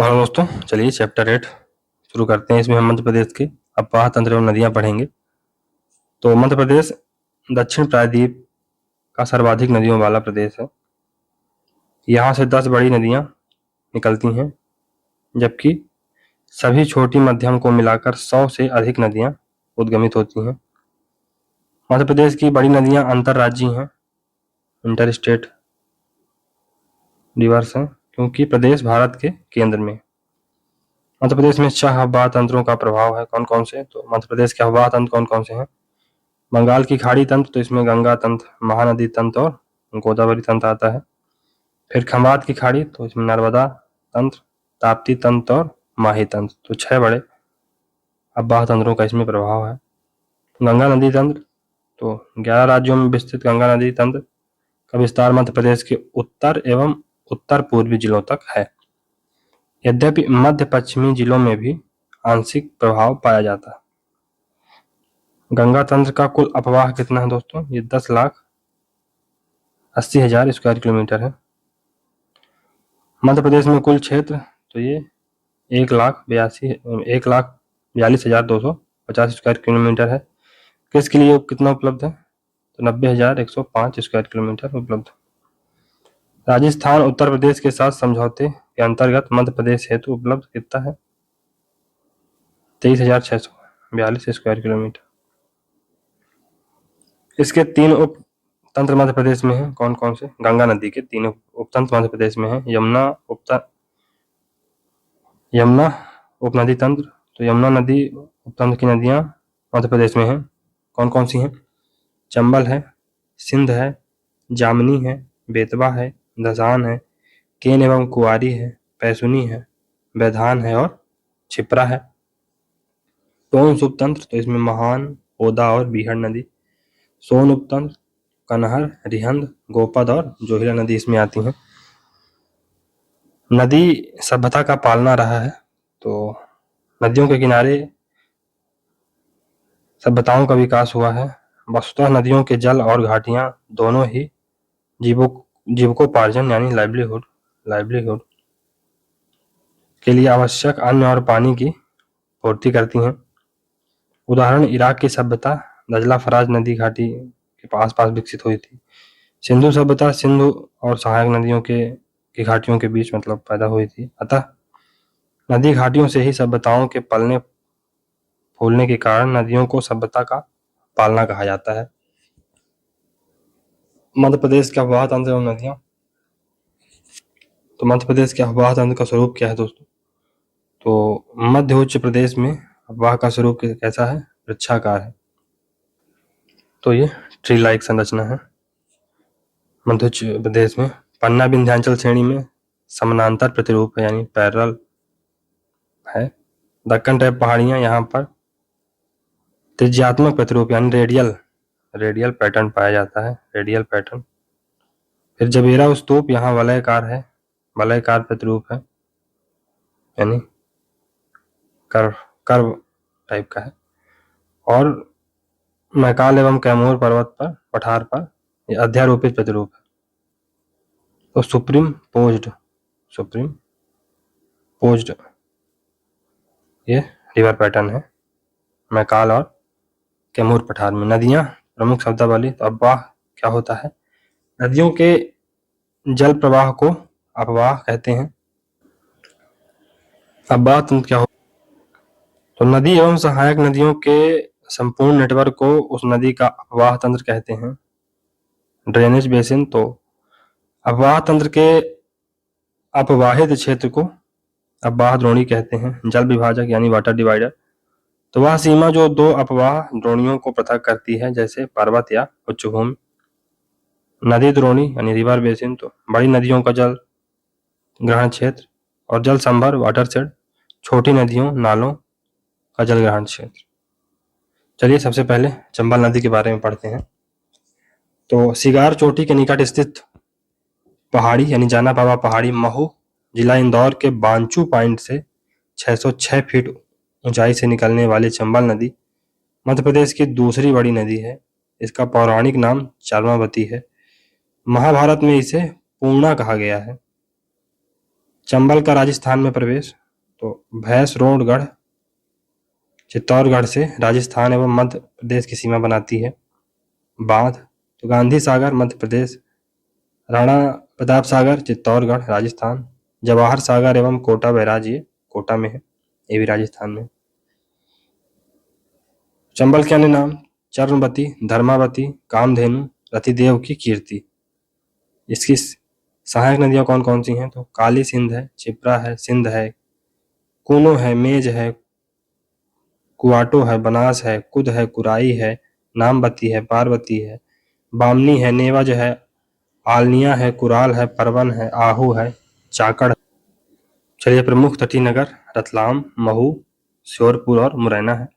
तो हेलो दोस्तों, चलिए चैप्टर 8 शुरू करते हैं। इसमें हम मध्य प्रदेश के अववाह तंत्र एवं नदियां पढ़ेंगे। तो मध्य प्रदेश दक्षिण प्रायद्वीप का सर्वाधिक नदियों वाला प्रदेश है। यहाँ से 10 बड़ी नदियां निकलती हैं, जबकि सभी छोटी मध्यम को मिलाकर 100 से अधिक नदियां उद्गमित होती हैं। मध्य प्रदेश की बड़ी नदियां अंतर्राज्यीय हैं, इंटर स्टेट रिवर्स हैं, क्योंकि प्रदेश भारत के केंद्र में। मध्य प्रदेश में 6 अववाह तंत्रों का प्रभाव है। कौन कौन से? तो मध्य प्रदेश के अववाह तंत्र कौन कौन से हैं? बंगाल की खाड़ी तंत्र, तो इसमें गंगा तंत्र, महानदी तंत्र और गोदावरी तंत्र आता है। फिर खंबात की खाड़ी, तो इसमें नर्मदा तंत्र, ताप्ती तंत्र और माही तंत्र। तो 6 बड़े अववाह तंत्रों का इसमें प्रभाव है। गंगा नदी तंत्र, तो 11 राज्यों में विस्तृत गंगा नदी तंत्र का विस्तार मध्य प्रदेश के उत्तर एवं उत्तर पूर्वी जिलों तक है। यद्यपि मध्य पश्चिमी जिलों में भी आंशिक प्रभाव पाया जाता है। गंगा तंत्र का कुल अपवाह कितना है दोस्तों? ये 10,80,000 स्क्वायर किलोमीटर है। मध्य प्रदेश में कुल क्षेत्र, तो ये 1,42,250 स्क्वायर किलोमीटर है। किसके लिए कितना उपलब्ध है? तो 90,105 स्क्वायर किलोमीटर उपलब्ध। राजस्थान उत्तर प्रदेश के साथ समझौते के अंतर्गत मध्य प्रदेश हेतु उपलब्ध कितना है? 23,642 स्क्वायर किलोमीटर। इसके 3 उप तंत्र मध्य प्रदेश में हैं। कौन कौन से? गंगा नदी के 3 उपतंत्र मध्य प्रदेश में हैं। यमुना उपनदी तंत्र, तो यमुना नदी उपतंत्र की नदियां मध्य प्रदेश में हैं। कौन कौन सी हैं? चंबल है, सिंध है, जामनी है, बेतवा है, धसान है, केन एवं कुआरी है, पैसुनी है, बैधान है और छिप्रा है। टोंस उपतंत्र, तो इसमें महान, ओदा और बीहड़ नदी। सोन उपतंत्र, कनहर, रिहंद, गोपद और जोहिला नदी इसमें आती हैं। नदी सभ्यता का पालना रहा है, तो नदियों के किनारे सभ्यताओं का विकास हुआ है। वस्तुतः नदियों के जल और घाटियां दोनों ही जीविकोपार्जन यानी लाइवलीहुड के लिए आवश्यक अन्न और पानी की पूर्ति करती हैं। उदाहरण, इराक की सभ्यता दजला फराज नदी घाटी के पास विकसित हुई थी। सिंधु सभ्यता सिंधु और सहायक नदियों की घाटियों के बीच पैदा हुई थी। अतः नदी घाटियों से ही सभ्यताओं के पलने फूलने के कारण नदियों को सभ्यता का पालना कहा जाता है। मध्य प्रदेश के अववाह तंत्र एवं नदियां, तो मध्य प्रदेश के अववाह तंत्र का स्वरूप क्या है दोस्तों? तो मध्य उच्च प्रदेश में अववाह का स्वरूप कैसा है? वृक्षाकार है। तो ये ट्री लाइक संरचना है मध्य उच्च प्रदेश में। पन्ना विंध्याचल श्रेणी में समानांतर प्रतिरूप है यानी पैरेलल है। दक्कन टाइप पहाड़ियां, यहाँ पर त्रिज्यात्मक प्रतिरूप यानी रेडियल पैटर्न पाया जाता है, रेडियल पैटर्न। फिर जबेरा स्तूप यहाँ वलयकार प्रतिरूप है यानी कर्व टाइप का है। और मैकाल एवं कैमूर पर्वत पर पठार पर यह अध्यारोपित प्रतिरूप है। तो सुप्रीम पोज्ड ये रिवर पैटर्न है मैकाल और कैमूर पठार में। नदियां प्रमुख शब्दावली, तो अववाह क्या होता है? नदियों के जल प्रवाह को अपवाह कहते हैं। अववाह तंत्र क्या हो? तो नदी एवं सहायक नदियों के संपूर्ण नेटवर्क को उस नदी का अपवाह तंत्र कहते हैं। ड्रेनेज बेसिन, तो अपवाह तंत्र के अपवाहित क्षेत्र को अपवाह द्रोणी कहते हैं। जल विभाजक यानी वाटर डिवाइडर, तो वह सीमा जो 2 अपवाह द्रोणियों को पृथक करती है, जैसे पर्वत या उच्चभूमि। नदी द्रोणी यानी रिवर बेसिन, तो बड़ी नदियों का जल ग्रहण क्षेत्र और जल संभर वाटरशेड, छोटी नदियों नालों का जल ग्रहण क्षेत्र। चलिए सबसे पहले चंबल नदी के बारे में पढ़ते हैं। तो सिगार चोटी के निकट स्थित पहाड़ी यानी जाना बाबा पहाड़ी महू जिला इंदौर के बांचू पॉइंट से 606 फीट ऊंचाई से निकलने वाली चंबल नदी मध्य प्रदेश की दूसरी बड़ी नदी है। इसका पौराणिक नाम चार्मावती है। महाभारत में इसे पूर्णा कहा गया है। चंबल का राजस्थान में प्रवेश, तो भैंसरोडगढ़ चित्तौड़गढ़ से राजस्थान एवं मध्य प्रदेश की सीमा बनाती है। बांध, तो गांधी सागर मध्य प्रदेश, राणा प्रताप सागर चित्तौड़गढ़ राजस्थान, जवाहर सागर एवं कोटा बैराज ये कोटा में है, ये भी राजस्थान में। चंबल के अन्य नाम चर्मवती, धर्मावती, कामधेनु, रतिदेव की कीर्ति। इसकी सहायक नदियां कौन कौन सी हैं, तो काली सिंध है, क्षिप्रा है, सिंध है, कूनो है, मेज है, कुआटो है, बनास है, कुद है, कुराई है, नामवती है, पार्वती है, बामनी है, नेवज है, आलनिया है, कुराल है, परवन है, आहू है, चाकड़। चलिए प्रमुख तटीय नगर रतलाम, महू, श्योरपुर और मुरैना है।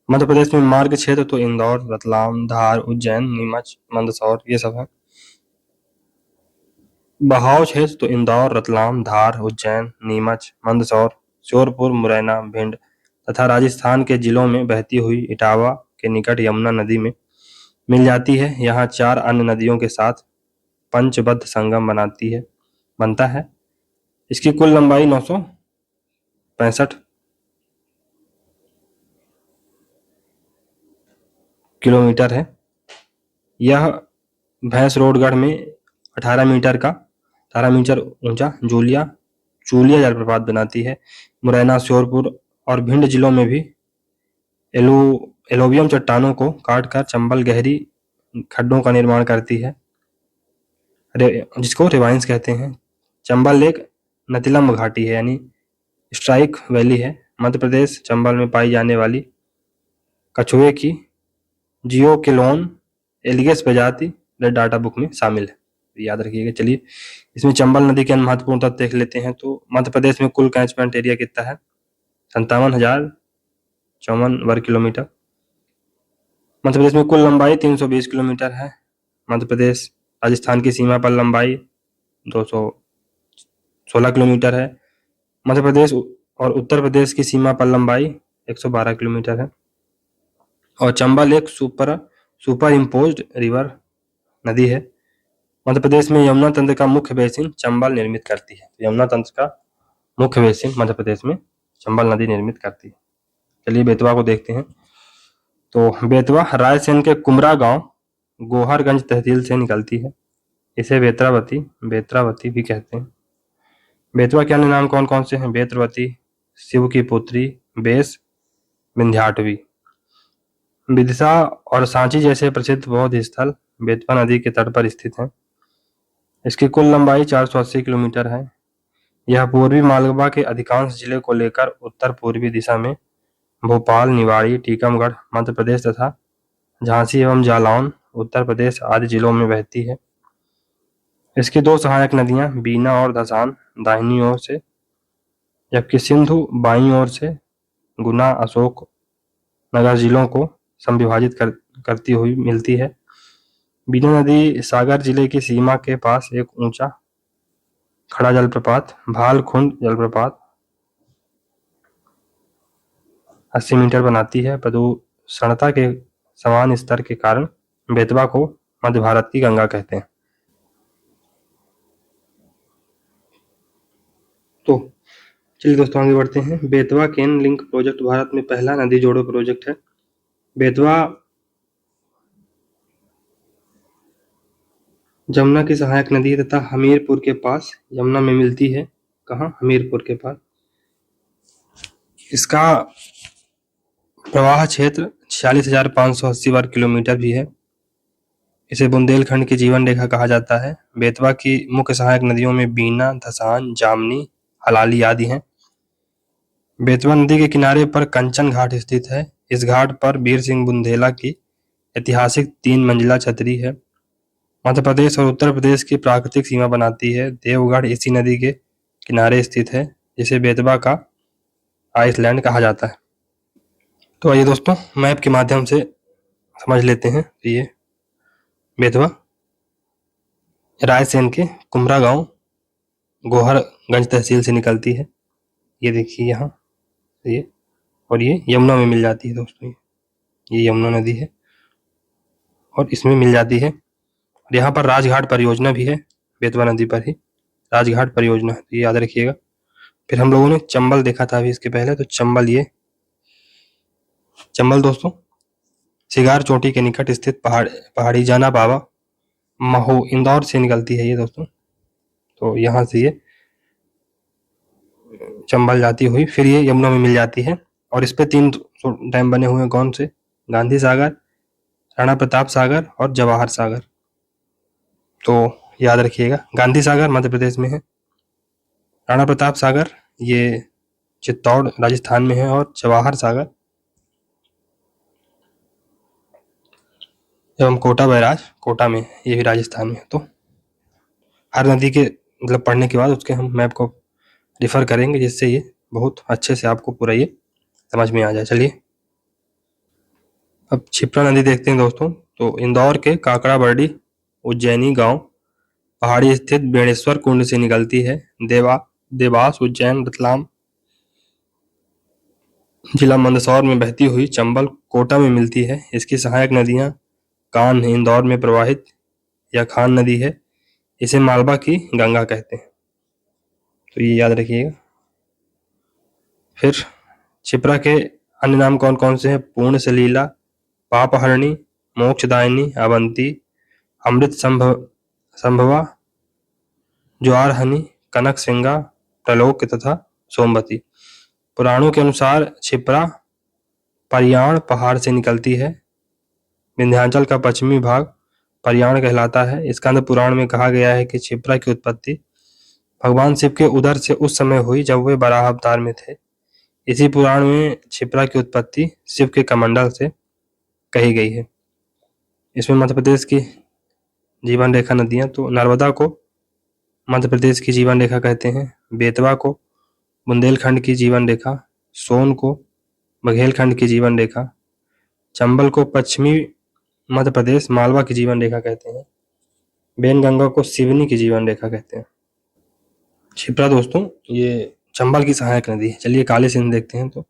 मध्य प्रदेश में मार्ग क्षेत्र तो इंदौर, रतलाम, धार, उज्जैन, नीमच, मंदसौर ये सब है। बहाव क्षेत्र तो इंदौर, रतलाम, धार, उज्जैन, नीमच, मंदसौर, श्योरपुर, मुरैना, भिंड तथा राजस्थान के जिलों में बहती हुई इटावा के निकट यमुना नदी में मिल जाती है। यहाँ 4 अन्य नदियों के साथ पंचबद्ध संगम बनता है। इसकी कुल लंबाई 965 किलोमीटर है। यह भैंसरोडगढ़ में 18 मीटर ऊंचा चूलिया जलप्रपात बनाती है। मुरैना, श्योरपुर और भिंड जिलों में भी एलोवियम चट्टानों को काटकर चंबल गहरी खड्डों का निर्माण करती है, जिसको रिवाइंस कहते हैं। चंबल एक नतिलम्ब घाटी है, यानी स्ट्राइक वैली है। मध्य प्रदेश चंबल में पाई जाने वाली कछुए की जियोकेलोन एलिगेस प्रजाति रेड डाटा बुक में शामिल है, याद रखिएगा। चलिए इसमें चंबल नदी के अन्य महत्वपूर्ण तथ्य देख लेते हैं। तो मध्य प्रदेश में कुल कैचमेंट एरिया कितना है, 57,054 वर्ग किलोमीटर। मध्य प्रदेश में कुल लंबाई 320 किलोमीटर है। मध्य प्रदेश राजस्थान की सीमा पर लंबाई 216 किलोमीटर है। मध्य प्रदेश और उत्तर प्रदेश की सीमा पर लंबाई 112 किलोमीटर है। और चंबल एक सुपर इम्पोज्ड रिवर नदी है। मध्य प्रदेश में यमुना तंत्र का मुख्य बेसिन चंबल निर्मित करती है। यमुना तंत्र का मुख्य बेसिन मध्य प्रदेश में चंबल नदी निर्मित करती है। चलिए बेतवा को देखते हैं। तो बेतवा रायसेन के कुमरा गांव गोहरगंज तहसील से निकलती है। इसे बेत्रावती भी कहते हैं। बेतवा के अन्य नाम कौन कौन से हैं, बेत्रवती, शिव की पुत्री, बेस, विंध्याटवी। विदिशा और सांची जैसे प्रसिद्ध बौद्ध स्थल बेतवा नदी के तट पर स्थित हैं। इसकी कुल लंबाई 480 किलोमीटर है। यह पूर्वी मालवा के अधिकांश जिले को लेकर उत्तर पूर्वी दिशा में भोपाल, निवाड़ी, टीकमगढ़ मध्य प्रदेश तथा झांसी एवं जालौन उत्तर प्रदेश आदि जिलों में बहती है। इसकी 2 सहायक नदियां बीना और धसान दाहिनी ओर से, जबकि सिंधु बाईं ओर से गुना, अशोक नगर जिलों को संविभाजित करती हुई मिलती है। बीना नदी सागर जिले की सीमा के पास एक ऊंचा खड़ा जलप्रपात भालखुंड जलप्रपात 80 मीटर बनाती है। प्रदूषणता के समान स्तर के कारण बेतवा को मध्य भारत की गंगा कहते हैं। तो चलिए दोस्तों आगे बढ़ते हैं। बेतवा केन लिंक प्रोजेक्ट भारत में पहला नदी जोड़ो प्रोजेक्ट है। बेतवा जमुना की सहायक नदी है तथा हमीरपुर के पास यमुना में मिलती है। कहाँ, हमीरपुर के पास। इसका प्रवाह क्षेत्र 46,580 वर्ग किलोमीटर भी है। इसे बुंदेलखंड की जीवन रेखा कहा जाता है। बेतवा की मुख्य सहायक नदियों में बीना, धसान, जामनी, हलाली आदि हैं। बेतवा नदी के किनारे पर कंचन घाट स्थित है। इस घाट पर वीर सिंह बुंदेला की ऐतिहासिक 3 मंजिला छतरी है। मध्य प्रदेश और उत्तर प्रदेश की प्राकृतिक सीमा बनाती है। देवगढ़ इसी नदी के किनारे स्थित है, जिसे बेतवा का आइसलैंड कहा जाता है। तो आइए दोस्तों मैप के माध्यम से समझ लेते हैं। ये बेतवा रायसेन के कुमरा गांव गोहरगंज तहसील से निकलती है। ये देखिए यहाँ ये, और ये यमुना में मिल जाती है दोस्तों। ये यमुना नदी है और इसमें मिल जाती है। और यहाँ पर राजघाट परियोजना भी है बेतवा नदी पर ही। राजघाट परियोजना, तो ये याद रखिएगा। फिर हम लोगों ने चंबल देखा था अभी इसके पहले, तो चंबल दोस्तों सिगार चोटी के निकट स्थित पहाड़ी जाना बाबा महू इंदौर से निकलती है ये दोस्तों। तो यहाँ से ये चंबल जाती हुई फिर ये यमुना में मिल जाती है। और इस पे 3 डैम बने हुए हैं, कौन से? गांधी सागर, राणा प्रताप सागर और जवाहर सागर। तो याद रखिएगा, गांधी सागर मध्य प्रदेश में है, राणा प्रताप सागर ये चित्तौड़ राजस्थान में है, और जवाहर सागर एवं कोटा बैराज कोटा में, ये भी राजस्थान में है। तो हर नदी के मतलब पढ़ने के बाद उसके हम मैप को रिफर करेंगे, जिससे ये बहुत अच्छे से आपको पूरा ये समझ में आ जाए। चलिए अब क्षिप्रा नदी देखते हैं दोस्तों। तो इंदौर के काकड़ा बरडी उज्जैनी गांव पहाड़ी स्थित बेणेश्वर कुंड से निकलती है। देवास उज्जैन रतलाम जिला मंदसौर में बहती हुई चंबल कोटा में मिलती है। इसकी सहायक नदियां कान्ह इंदौर में प्रवाहित या खान नदी है। इसे मालवा की गंगा कहते हैं, तो ये याद रखिएगा। फिर क्षिप्रा के अन्य नाम कौन कौन से हैं? पूर्ण सलीला, पापहरणी, मोक्षदायिनी, अवंती, अमृत संभवा, ज्वारहनी, कनक सिंगा, प्रलोक तथा सोमवती। पुराणों के अनुसार क्षिप्रा परयाण पहाड़ से निकलती है। विंध्याचल का पश्चिमी भाग परयाण कहलाता है। स्कंद पुराण में कहा गया है कि क्षिप्रा की उत्पत्ति भगवान शिव के उदर से उस समय हुई जब वे वराह अवतार में थे। इसी पुराण में क्षिप्रा की उत्पत्ति शिव के कमंडल से कही गई है। इसमें मध्य प्रदेश की जीवन रेखा नदियां, तो नर्मदा को मध्य प्रदेश की जीवन रेखा कहते हैं, बेतवा को बुंदेलखंड की जीवन रेखा, सोन को बघेलखंड की जीवन रेखा, चंबल को पश्चिमी मध्य प्रदेश मालवा की जीवन रेखा कहते हैं, बेनगंगा को सिवनी की जीवन रेखा कहते हैं। क्षिप्रा दोस्तों ये चंबल की सहायक नदी है। चलिए काली सिंध देखते हैं। तो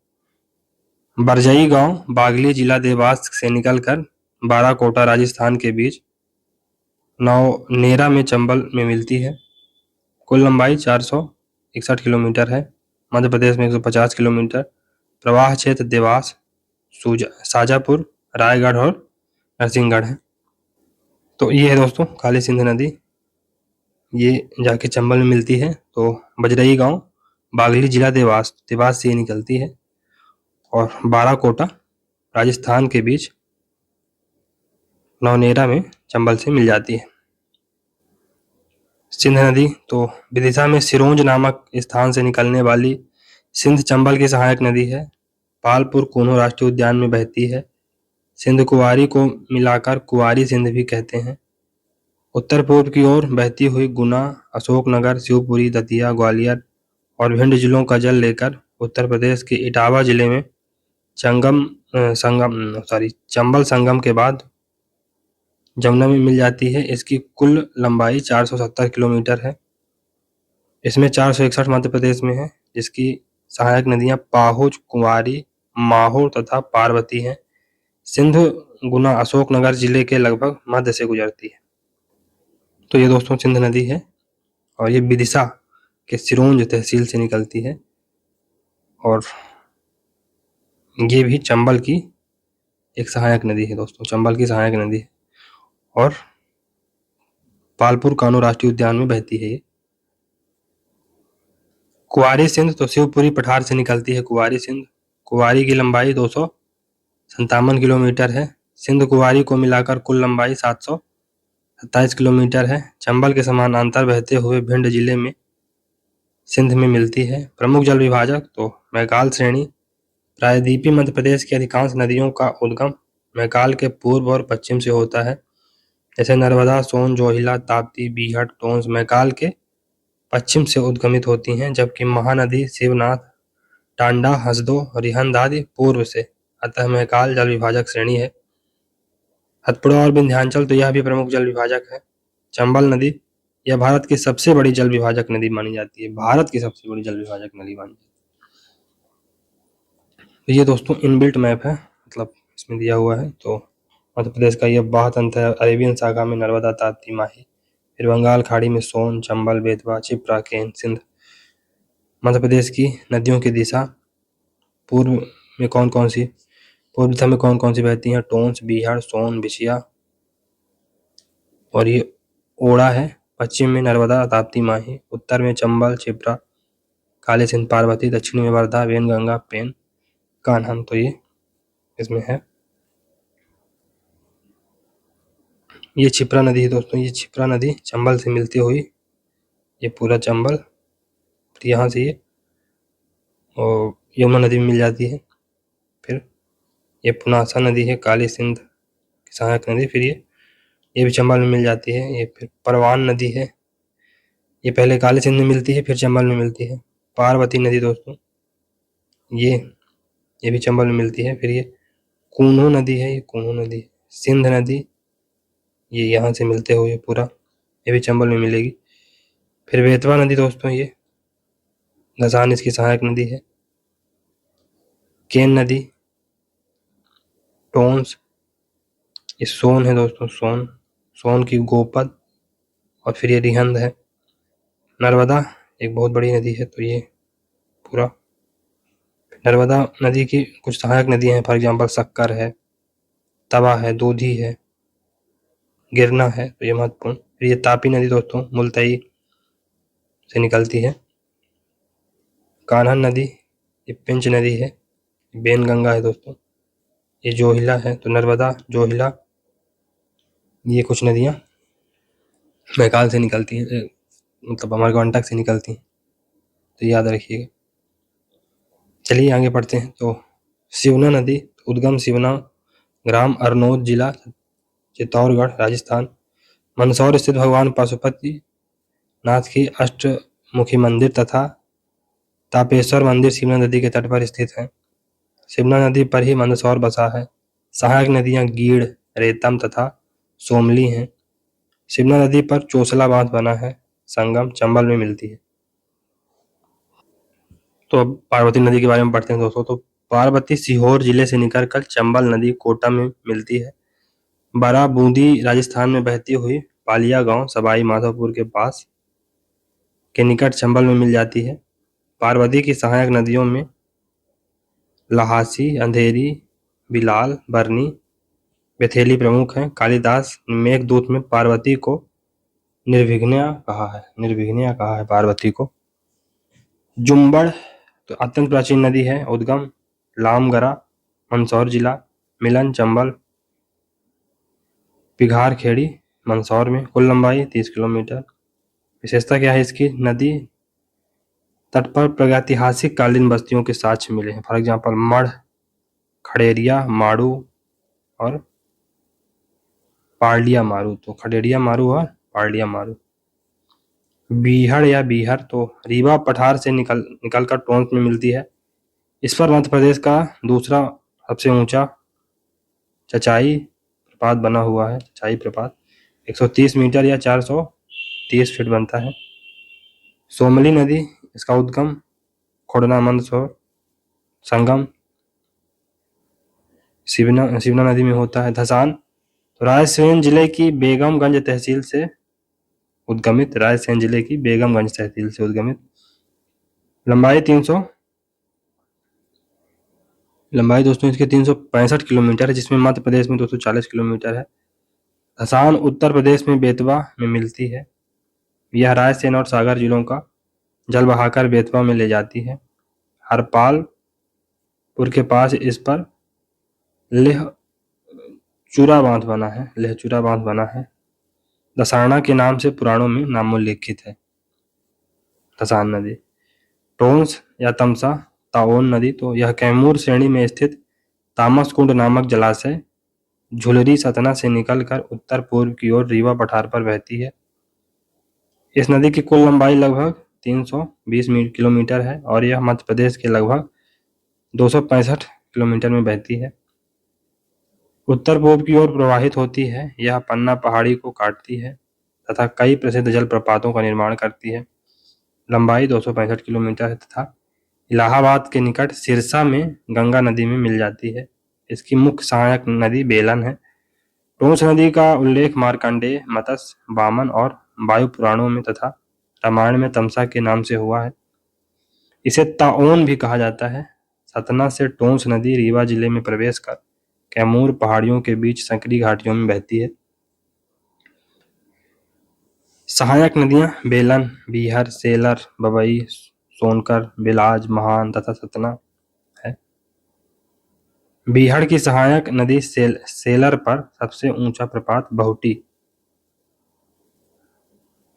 बरजई गांव बागली जिला देवास से निकलकर बाराकोटा राजस्थान के बीच नौनेरा में चंबल में मिलती है। कुल लंबाई 461 किलोमीटर है। मध्य प्रदेश में 150 किलोमीटर। प्रवाह क्षेत्र देवास, शाजापुर, रायगढ़ और नरसिंहगढ़ है। तो ये है दोस्तों काली सिंध नदी, ये जाके चंबल में मिलती है। तो बजरई गांव बागली जिला देवास से ये निकलती है और बाराकोटा राजस्थान के बीच नौनेरा में चंबल से मिल जाती है। सिंध नदी तो विदिशा में सिरोंज नामक स्थान से निकलने वाली सिंध चंबल की सहायक नदी है। पालपुर कूनो राष्ट्रीय उद्यान में बहती है। सिंध कुंवारी को मिलाकर कुंवारी सिंध भी कहते हैं। उत्तर पूर्व की ओर बहती हुई गुना, अशोकनगर, शिवपुरी, दतिया, ग्वालियर और भिंड जिलों का जल लेकर उत्तर प्रदेश के इटावा जिले में चंबल संगम के बाद जमुना में मिल जाती है। इसकी कुल लंबाई 470 किलोमीटर है। इसमें 461 मध्य प्रदेश में है, जिसकी सहायक नदियां पाहुज, कुंवारी, माहुर तथा पार्वती हैं। सिंध गुना अशोकनगर जिले के लगभग मध्य से गुजरती है। तो ये दोस्तों सिंध नदी है और ये विदिशा के सिरोंज तहसील से निकलती है और ये भी चंबल की एक सहायक नदी है दोस्तों, चंबल की सहायक नदी है और पालपुर कानो राष्ट्रीय उद्यान में बहती है ये। कुंवारी सिंध तो शिवपुरी पठार से निकलती है कुंवारी सिंध। कुंवारी की लंबाई 257 किलोमीटर है। सिंध कुंवारी को मिलाकर कुल लंबाई 727 किलोमीटर है। चंबल के समानांतर बहते हुए भिंड जिले में सिंध में मिलती है। प्रमुख जल विभाजक तो मैकाल श्रेणी। प्रायद्वीपीय मध्य प्रदेश की अधिकांश नदियों का उद्गम मैकाल के पूर्व और पश्चिम से होता है, जैसे नर्मदा, सोन, जोहिला, ताप्ती, बीहट, टोंस मैकाल के पश्चिम से उद्गमित होती हैं, जबकि महानदी शिवनाथ, टांडा, हसदो, रिहंद आदि पूर्व से। अतः मैकाल जल विभाजक श्रेणी है। हथपुड़ा और विंध्याचल तो यह भी प्रमुख जल विभाजक है। चंबल नदी यह भारत की सबसे बड़ी जल विभाजक नदी मानी जाती है, भारत की सबसे बड़ी जल विभाजक नदी मानी जाती है। तो ये दोस्तों इनबिल्ट मैप है, मतलब इसमें दिया हुआ है। तो मध्य प्रदेश का यह बाह तंत्र है। अरेबियन सागा में नर्मदा, ताप्ती, माही, फिर बंगाल खाड़ी में सोन, चंबल, बेतवा, क्षिप्रा, केन, सिंध। मध्य प्रदेश की नदियों की दिशा पूर्व में कौन कौन सी पूर्व दिशा में कौन कौन सी बहती हैं? टोंस, बीहड़, सोन, बिछिया और ये ओड़ा है। पश्चिम में नर्मदा, ताप्ती, माही। उत्तर में चंबल, क्षिप्रा, काली सिंध, पार्वती। दक्षिण में वर्धा, वेनगंगा, पेन, कान्हा। तो ये इसमें है। ये क्षिप्रा नदी है दोस्तों। ये क्षिप्रा नदी चंबल से मिलती हुई ये पूरा चंबल यहाँ से ये और यमुना नदी में मिल जाती है। फिर ये पुनासा नदी है, काली सिंध की सहायक नदी। फिर ये भी चंबल में मिल जाती है। ये फिर परवान नदी है, ये पहले काली सिंध में मिलती है फिर चंबल में मिलती है। पार्वती नदी दोस्तों ये भी चंबल में मिलती है। फिर ये कूनो नदी है, ये कूनो नदी। सिंध नदी ये यहाँ से मिलते हुए पूरा ये भी चंबल में मिलेगी। फिर बेतवा नदी दोस्तों ये धसान इसकी सहायक नदी है। केन नदी, टोंस, ये सोन है दोस्तों, सोन की गोपद। और फिर ये रिहंद है। नर्मदा एक बहुत बड़ी नदी है, तो ये पूरा नर्मदा नदी की कुछ सहायक नदियां हैं। फॉर एग्जाम्पल सक्कर है, तवा है, दूधी है, गिरना है, तो ये महत्वपूर्ण। फिर ये तापी नदी दोस्तों मुल्तई से निकलती है। कान्हा नदी ये पेंच नदी है। बेनगंगा है दोस्तों। ये जोहिला है, तो नर्मदा, जोहिला, ये कुछ नदियां मैकाल से निकलती हैं, मतलब अमरकंटक से निकलती हैं, तो याद रखिएगा। चलिए आगे बढ़ते हैं। तो सिवना नदी उद्गम सिवना ग्राम, अरनोद जिला, चित्तौड़गढ़, राजस्थान। मंदसौर स्थित भगवान पशुपति नाथ की अष्टमुखी मंदिर तथा तापेश्वर मंदिर सिवना नदी के तट पर स्थित है। सिवना नदी पर ही मंदसौर बसा है। सहायक नदियां गीड़, रेतम तथा सोमली हैं। सिवना नदी पर चोसला बांध बना है। संगम चंबल में मिलती है। तो अब पार्वती नदी के बारे में पढ़ते हैं दोस्तों। तो पार्वती सीहोर जिले से निकलकर चंबल नदी कोटा में मिलती है। बड़ा बूंदी राजस्थान में बहती हुई पालिया गांव सवाई माधोपुर के पास के निकट चंबल में मिल जाती है। पार्वती की सहायक नदियों में लहासी, अंधेरी, बिलाल, बरनी, बेथेली प्रमुख हैं। कालिदास मेघदूत में पार्वती को निर्विघ्ना कहा है पार्वती को। जुम्बड़ तो अत्यंत प्राचीन नदी है। उद्गम लामगरा, मंदसौर जिला। मिलन चंबल, पिघार खेड़ी, मंदसौर में। कुल लंबाई 30 किलोमीटर। विशेषता क्या है इसकी? नदी तट पर प्रागैतिहासिक कालीन बस्तियों के साक्ष्य मिले हैं। फॉर एग्जाम्पल मढ़, खड़ेरिया, मारू और पारलिया मारू। तो खडेरिया मारू और पारलिया मारू। बीहड़ या बीहर तो रीवा पठार से निकलकर टोंस में मिलती है। इस पर मध्य प्रदेश का दूसरा सबसे ऊंचा चचाई प्रपात बना हुआ है। चचाई प्रपात 130 मीटर या 430 फीट बनता है। सोमली नदी इसका उद्गम खोड़ना, मंदसौर, संगम सिवना नदी में होता है। धसान तो रायसेन जिले की बेगमगंज तहसील से उद्गमित। लंबाई दोस्तों इसके 365 किलोमीटर है, जिसमें मध्य प्रदेश में 240 किलोमीटर है। धसान उत्तर प्रदेश में बेतवा में मिलती है। यह रायसेन और सागर जिलों का जल बहाकर बेतवा में ले जाती है। हरपालपुर के पास इस पर लेहचूरा बांध बना है। दसाना के नाम से पुराणों में नामोल्लेखित है दसान नदी। टोंस या तमसा ताओन नदी तो यह कैमूर श्रेणी में स्थित तामस कुंड नामक जलाशय झुलरी सतना से निकलकर उत्तर पूर्व की ओर रीवा पठार पर बहती है। इस नदी की कुल लंबाई लगभग 320 किलोमीटर है और यह मध्य प्रदेश के लगभग 265 किलोमीटर में बहती है। उत्तर पूर्व की ओर प्रवाहित होती है। यह पन्ना पहाड़ी को काटती है तथा कई प्रसिद्ध जलप्रपातों का निर्माण करती है। लंबाई 265 किलोमीटर है तथा इलाहाबाद के निकट सिरसा में गंगा नदी में मिल जाती है। इसकी मुख्य सहायक नदी बेलन है। टोंस नदी का उल्लेख मार्कंडेय, मत्स्य, वामन और वायु पुराणों में तथा रामायण में तमसा के नाम से हुआ है। इसे ताओन भी कहा जाता है। सतना से टोंस नदी रीवा जिले में प्रवेश कर कैमूर पहाड़ियों के बीच संकरी घाटियों में बहती है। सहायक नदियां बेलन, बीहर, सेलर, बबई, सोनकर, बिलाज, महान तथा सतना है। बीहड़ की सहायक नदी सेलर पर सबसे ऊंचा प्रपात बहुटी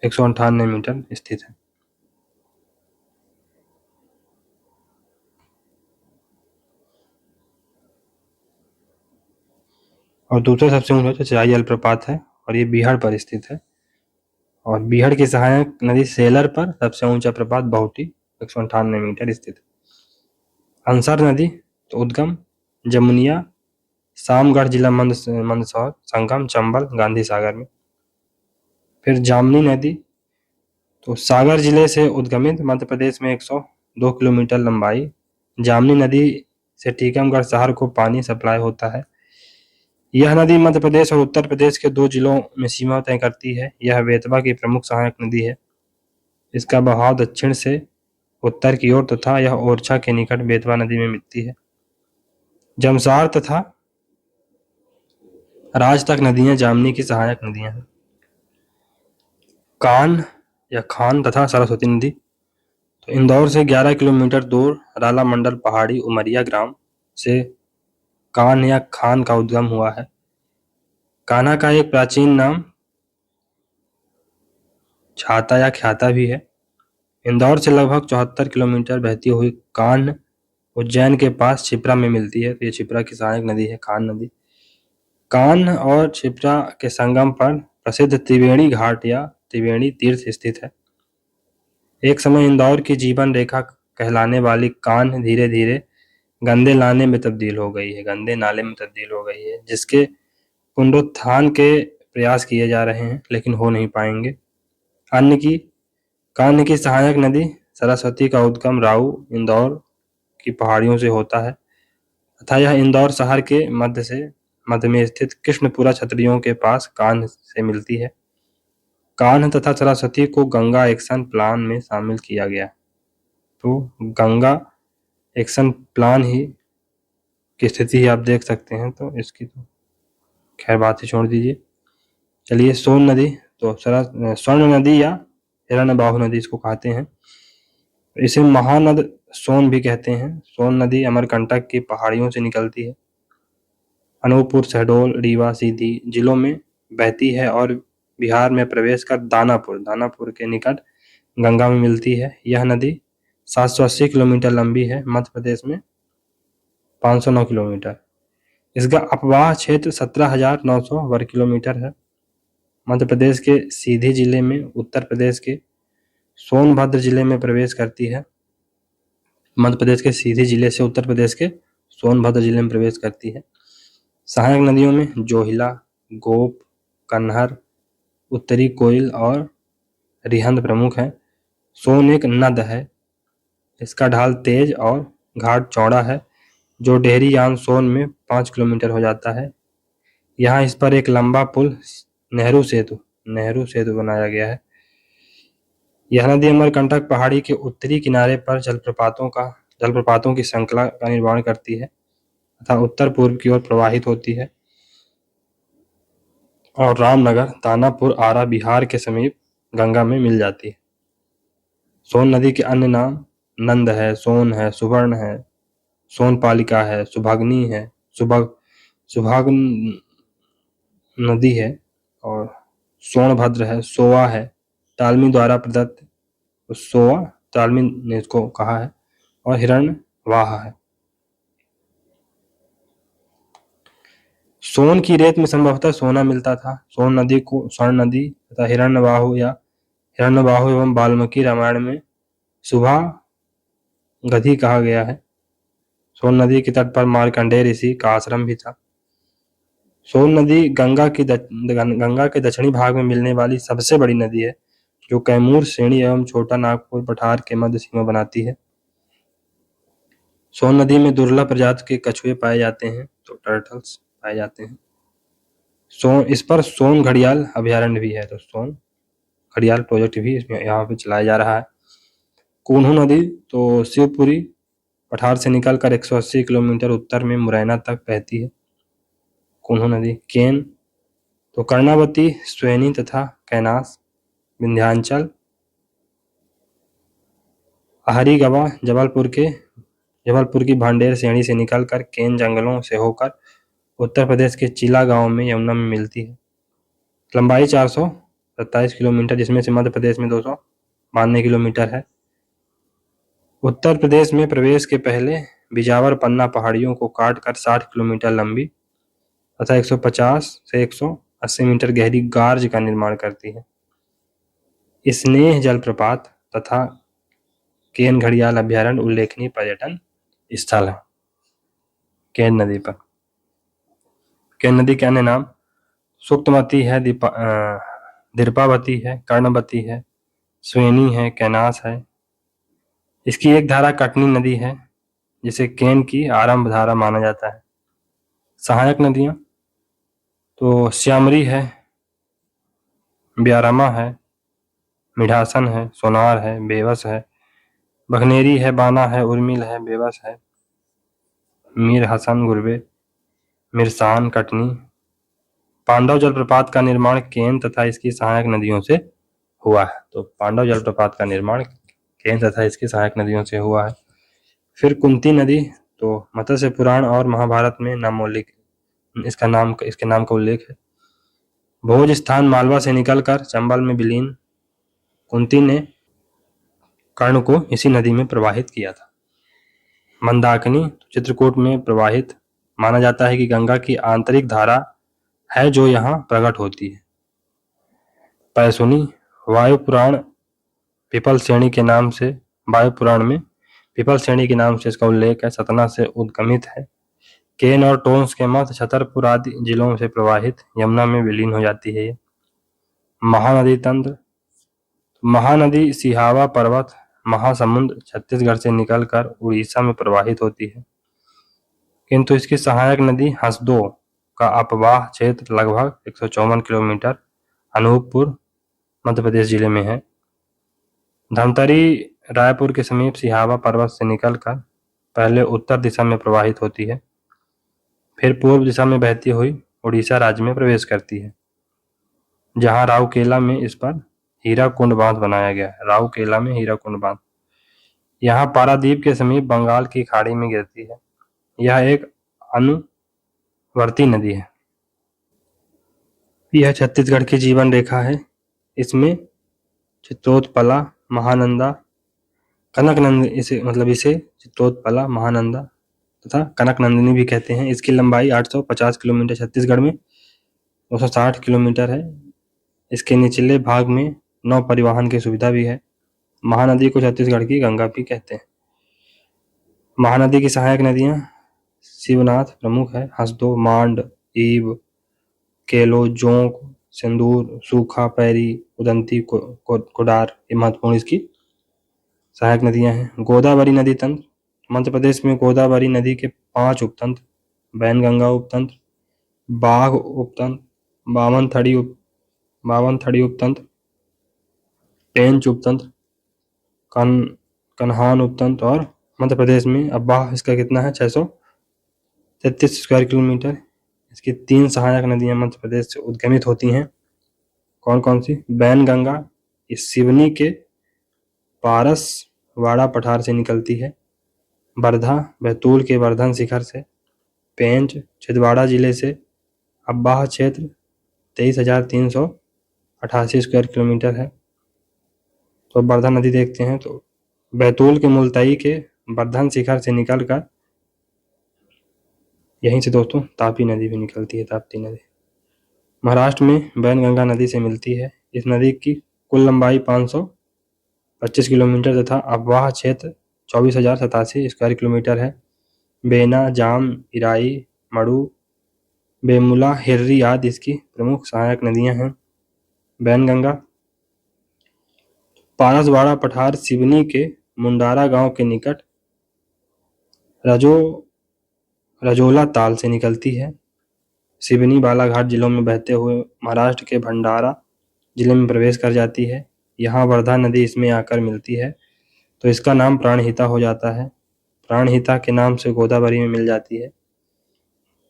198 मीटर स्थित है। और दूसरा सबसे ऊंचा चचाई जलप्रपात है और ये बीहड़ पर स्थित है। और बीहड़ की सहायक नदी सेलर पर सबसे ऊंचा प्रपात बहुटी 198 मीटर स्थित है। अंसर नदी तो उद्गम जमुनिया, सामगढ़ जिला मंदसौर, संगम चंबल, गांधी सागर में। फिर जामनी नदी तो सागर जिले से उद्गमित मध्य प्रदेश में 102 किलोमीटर लंबाई जामनी नदी से टीकमगढ़ शहर को पानी सप्लाई होता है। यह नदी मध्य प्रदेश और उत्तर प्रदेश के 2 जिलों में सीमा तय करती है। यह बेतवा की प्रमुख सहायक नदी है। इसका बहाव दक्षिण से उत्तर की ओर तथा यह ओरछा के निकट बेतवा नदी में मिलती है। जमसार तथा राजतक नदियां जामनी की सहायक नदियां हैं। कान या खान तथा सरस्वती नदी तो इंदौर से 11 किलोमीटर दूर राला मंडल पहाड़ी उमरिया ग्राम से कान या खान का उद्गम हुआ है। कान्हा का एक प्राचीन नाम छाता या ख्याता भी है। इंदौर से लगभग 74 किलोमीटर बहती हुई कान्ह उज्जैन के पास क्षिप्रा में मिलती है। तो ये क्षिप्रा की सहायक नदी है कान्ह नदी। कान्ह और क्षिप्रा के संगम पर प्रसिद्ध त्रिवेणी घाट या त्रिवेणी तीर्थ स्थित है। एक समय इंदौर की जीवन रेखा कहलाने वाली कान्ह धीरे धीरे गंदे नाले में तब्दील हो गई है, जिसके पुनरुत्थान के प्रयास किए जा रहे हैं लेकिन हो नहीं पाएंगे। कान्ह की सहायक नदी सरस्वती का उद्गम राऊ इंदौर की पहाड़ियों से होता है तथा यह इंदौर शहर के मध्य में स्थित कृष्णपुरा छतरियों के पास कान्ह से मिलती है। कान्ह तथा सरस्वती को गंगा एक्शन प्लान में शामिल किया गया। तो गंगा एक्शन प्लान ही की स्थिति आप देख सकते हैं। तो इसकी तो खैर बात ही छोड़ दीजिए। चलिए सोन नदी तो स्वर्ण नदी या हिरण्यबाहु नदी इसको कहते हैं। इसे महानद सोन भी कहते हैं। सोन नदी अमरकंटक की पहाड़ियों से निकलती है, अनूपपुर, शहडोल, रीवा, सीधी जिलों में बहती है और बिहार में प्रवेश कर दानापुर के निकट गंगा में मिलती है। यह नदी 780 किलोमीटर लंबी है। मध्य प्रदेश में 509 किलोमीटर। इसका अपवाह क्षेत्र 17,900 वर्ग किलोमीटर है। मध्य प्रदेश के सीधी जिले में उत्तर प्रदेश के सोनभद्र जिले में प्रवेश करती है। मध्य प्रदेश के सीधी जिले से उत्तर प्रदेश के सोनभद्र जिले में प्रवेश करती है। सहायक नदियों में जोहिला, गोप, कन्हर, उत्तरी कोयल और रिहंद प्रमुख हैं। सोन एक नद है। इसका ढाल तेज और घाट चौड़ा है जो डेहरी यान सोन में 5 किलोमीटर हो जाता है। यहाँ इस पर एक लंबा पुल नेहरू सेतु बनाया गया है। यह नदी अमरकंटक पहाड़ी के उत्तरी किनारे पर जलप्रपातों की श्रृंखला का निर्माण करती है तथा उत्तर पूर्व की ओर प्रवाहित होती है और रामनगर, दानापुर, आरा बिहार के समीप गंगा में मिल जाती है। सोन नदी के अन्य नाम नंद है, सोन है, सुवर्ण है, सोनपालिका है, सुभागनी है, सुभाग नदी है और सोनभद्र है, सोवा है। तालमी द्वारा प्रदत्त सोवा तालमी ने इसको कहा है और हिरण्यवाह है। सोन की रेत में संभवतः सोना मिलता था। सोन नदी को स्वर्ण नदी तथा हिरण्यवाहु एवं वाल्मीकि रामायण में सुभा गधी कहा गया है। सोन नदी के तट पर मार्कंडेय ऋषि का आश्रम भी था। सोन नदी गंगा के दक्षिणी भाग में मिलने वाली सबसे बड़ी नदी है जो कैमूर, सेणी एवं छोटा नागपुर पठार के मध्य सीमा बनाती है। सोन नदी में दुर्लभ प्रजाति के कछुए पाए जाते हैं, तो टर्टल्स पाए जाते हैं। इस पर सोन घड़ियाल अभयारण्य भी है। तो सोन घड़ियाल प्रोजेक्ट भी इसमें यहाँ पे चलाया जा रहा है। कोन्हू नदी तो शिवपुरी पठार से निकलकर 180 किलोमीटर उत्तर में मुरैना तक बहती है। कोन्हू नदी। केन तो कर्णावती, स्वैनी तथा कैनास विंध्याचल, हरिगवा जबलपुर की भांडेर श्रेणी से निकलकर केन जंगलों से होकर उत्तर प्रदेश के चिला गांव में यमुना में मिलती है। लंबाई 427 किलोमीटर, जिसमें से मध्य प्रदेश में 292 किलोमीटर है। उत्तर प्रदेश में प्रवेश के पहले बिजावर पन्ना पहाड़ियों को काटकर 60 किलोमीटर लंबी तथा 150 से 180 मीटर गहरी गार्ज का निर्माण करती है। स्नेह जलप्रपात तथा केन घड़ियाल अभ्यारण्य उल्लेखनीय पर्यटन स्थल है। केन नदी पर। केन नदी के अन्य नाम सुक्तमती है, दीर्घावती है, कर्णवती है, स्वैनी है, कैनास है। इसकी एक धारा कटनी नदी है, जिसे केन की आरंभ धारा माना जाता है। सहायक नदियां तो श्यामरी है, ब्यारमा है, मिठासन है, सोनार है, बेवस है, बघनेरी है, बाना है, उर्मिल है, बेवस है, मीर हसन, गुरबे, मिरसान, कटनी। पांडव जलप्रपात का निर्माण केन तथा इसकी सहायक नदियों से हुआ है। तो पांडव जलप्रपात का निर्माण केन तथा इसकी सहायक नदियों से हुआ है। फिर कुंती नदी तो मत्स्य पुराण और महाभारत में नामोल्लेख इसके नाम का उल्लेख है। भोज स्थान मालवा से निकलकर चंबल में विलीन कुंती ने कर्ण को इसी नदी में प्रवाहित किया था। मंदाकिनी चित्रकूट में प्रवाहित माना जाता है कि गंगा की आंतरिक धारा है जो यहाँ प्रकट होती है। पैसुनी वायु पुराण पीपल श्रेणी के नाम से वायु पुराण में पीपल श्रेणी के नाम से इसका उल्लेख है, सतना से उद्गमित है। केन और टोंस के मध्य छतरपुर आदि जिलों से प्रवाहित यमुना में विलीन हो जाती है। महानदी तंत्र। महानदी सिहावा पर्वत महासमुंद छत्तीसगढ़ से निकलकर उड़ीसा में प्रवाहित होती है, किंतु इसकी सहायक नदी हसदो का अपवाह क्षेत्र लगभग 154 किलोमीटर अनूपपुर मध्य प्रदेश जिले में है। धमतरी रायपुर के समीप सिहावा पर्वत से निकलकर पहले उत्तर दिशा में प्रवाहित होती है, फिर पूर्व दिशा में बहती हुई उड़ीसा राज्य में प्रवेश करती है, जहां राउरकेला में इस पर हीराकुंड बांध बनाया गया है। राउरकेला में हीराकुंड बांध यहाँ पारादीप के समीप बंगाल की खाड़ी में गिरती है। यह एक अनुवर्ती नदी है। यह छत्तीसगढ़ की जीवन रेखा है। इसमें चित्रोत्पला, महानंदा, इसे चित्रोत्पला, महानंदा तथा कनकनंदिनी भी कहते हैं। इसकी लंबाई 850 किलोमीटर छत्तीसगढ़ में 260 किलोमीटर है। इसके निचले भाग में नौ परिवहन की सुविधा भी है। महानदी को छत्तीसगढ़ की गंगा भी कहते हैं। महानदी की सहायक नदियां शिवनाथ प्रमुख है, हसदो, मांड, ईब, केलो, जोंक, सिंदूर, सूखा, पैरी, उदंती, कोडार ये महत्वपूर्ण इसकी सहायक नदियां हैं। गोदावरी नदी तंत्र। मध्य प्रदेश में गोदावरी नदी के 5 उपतंत्र बैनगंगा उपतंत्र, बाघ उपतंत्र, बावन थड़ी उपतंत्र, पेंच उपतंत्र, कन्हान उपतंत्र और मध्य प्रदेश में अब्बाह इसका कितना है 633 स्क्वायर किलोमीटर। इसकी 3 सहायक नदियां मध्य प्रदेश से उद्गमित होती हैं। कौन कौन सी? बैनगंगा इस सिवनी के पारसवाड़ा पठार से निकलती है। बरधा बैतूल के वर्धन शिखर से। पेंच छिंदवाड़ा जिले से। अब्बाह क्षेत्र 23,388 स्क्वायर किलोमीटर है। तो बरधा नदी देखते हैं तो बैतूल के मुलताई के वर्धन शिखर से निकलकर यहीं से दोस्तों तापी नदी भी निकलती है, ताप्ती नदी महाराष्ट्र में बैनगंगा नदी से मिलती है। इस नदी की कुल लंबाई 525 किलोमीटर तथा अफवाह क्षेत्र 24,087 स्क्वायर किलोमीटर है। बेना, जाम, इराई, मड़ू, बेमुला, हिर्री आदि इसकी प्रमुख सहायक नदियां हैं। बैनगंगा पारसवाड़ा पठार सिवनी के मुंडारा गांव के निकट रजोला ताल से निकलती है। सिवनी बालाघाट जिलों में बहते हुए महाराष्ट्र के भंडारा जिले में प्रवेश कर जाती है। यहाँ वर्धा नदी इसमें आकर मिलती है, तो इसका नाम प्राणहिता हो जाता है। प्राणहिता के नाम से गोदावरी में मिल जाती है।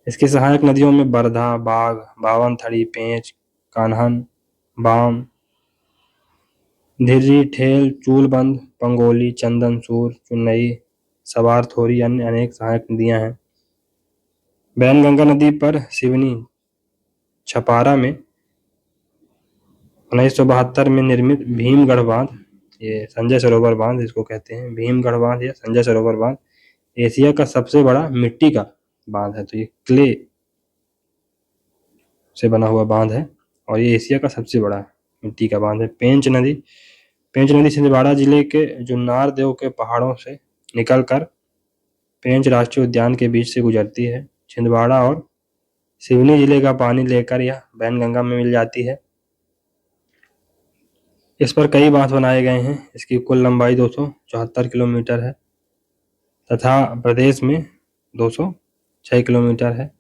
इसकी सहायक नदियों में बरधा, बाघ, बावनथड़ी, पेंच, कान्हन, बाम, धिर्री, ठेल, चूलबंद, पंगोली, चंदनसूर, चुनई, सवार, थोरी अन्य अनेक सहायक नदियां हैं। बैनगंगा नदी पर सिवनी छपारा में 1972 में निर्मित भीमगढ़ बांध, ये संजय सरोवर बांध इसको कहते हैं, भीमगढ़ बांध या संजय सरोवर बांध एशिया का सबसे बड़ा मिट्टी का बांध है। तो ये क्ले से बना हुआ बांध है और ये एशिया का सबसे बड़ा मिट्टी का बांध है। पेंच नदी छिंदवाड़ा जिले के जुन्नार देव के पहाड़ों से निकलकर पेंच राष्ट्रीय उद्यान के बीच से गुजरती है। छिंदवाड़ा और सिवनी जिले का पानी लेकर यह बैनगंगा में मिल जाती है। इस पर कई बांध बनाए गए हैं। इसकी कुल लंबाई 274 किलोमीटर है तथा प्रदेश में 206 किलोमीटर है।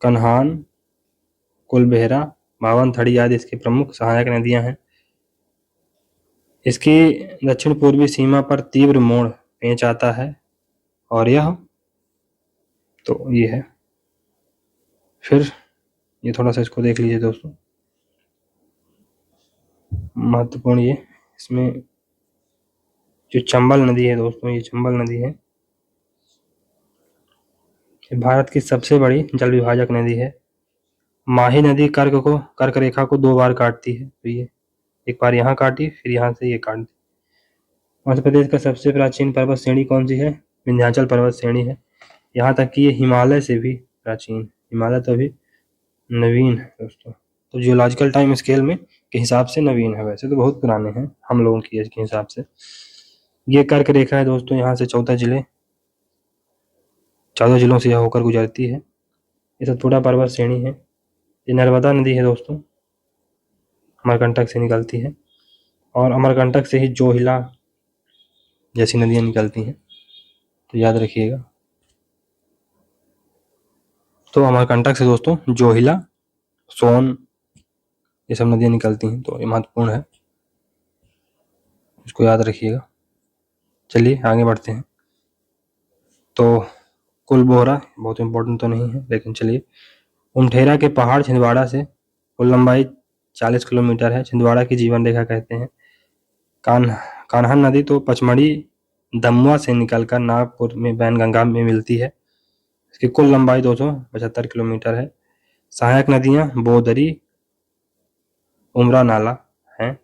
कन्हान, कुलबेहरा, बावनथड़ी आदि इसकी प्रमुख सहायक नदियां हैं। इसकी दक्षिण पूर्वी सीमा पर तीव्र मोड़ पेंच आता है और यह तो ये है। फिर ये थोड़ा सा इसको देख लीजिए दोस्तों, महत्वपूर्ण ये इसमें जो चंबल नदी है दोस्तों, ये चंबल नदी है, ये भारत की सबसे बड़ी जल विभाजक नदी है। माही नदी कर्क रेखा को 2 बार काटती है। तो ये एक बार यहाँ काटी, फिर यहाँ से ये काट दी। मध्य प्रदेश का सबसे प्राचीन पर्वत श्रेणी कौन सी है? विंध्याचल पर्वत श्रेणी है। यहाँ तक कि ये हिमालय से भी प्राचीन, हिमालय तो अभी नवीन है दोस्तों। तो जियोलॉजिकल टाइम स्केल में के हिसाब से नवीन है, वैसे तो बहुत पुराने हैं हम लोगों की एज के हिसाब से। ये कर्क रेखा है दोस्तों, यहाँ से 14 जिलों से यह होकर गुजरती है। ये सतपुड़ा पर्वत श्रेणी है। ये नर्मदा नदी है दोस्तों, अमरकंटक से निकलती है और अमरकंटक से ही जोहिला जैसी नदियां निकलती हैं, तो याद रखिएगा। तो अमरकंटक से दोस्तों जोहिला, सोन ये सब नदियां निकलती हैं, तो ये महत्वपूर्ण है, इसको याद रखिएगा। चलिए आगे बढ़ते हैं। तो कुलबोहरा बहुत इंपॉर्टेंट तो नहीं है, लेकिन चलिए। उमठेरा के पहाड़ छिंदवाड़ा से कुल लंबाई 40 किलोमीटर है। छिंदवाड़ा की जीवन रेखा कहते हैं। कान्हन नदी तो पचमढ़ी दमुआ से निकलकर नागपुर में बैनगंगा में मिलती है। इसकी कुल लंबाई 275 किलोमीटर है। सहायक नदियां बोदरी, उमरा नाला हैं।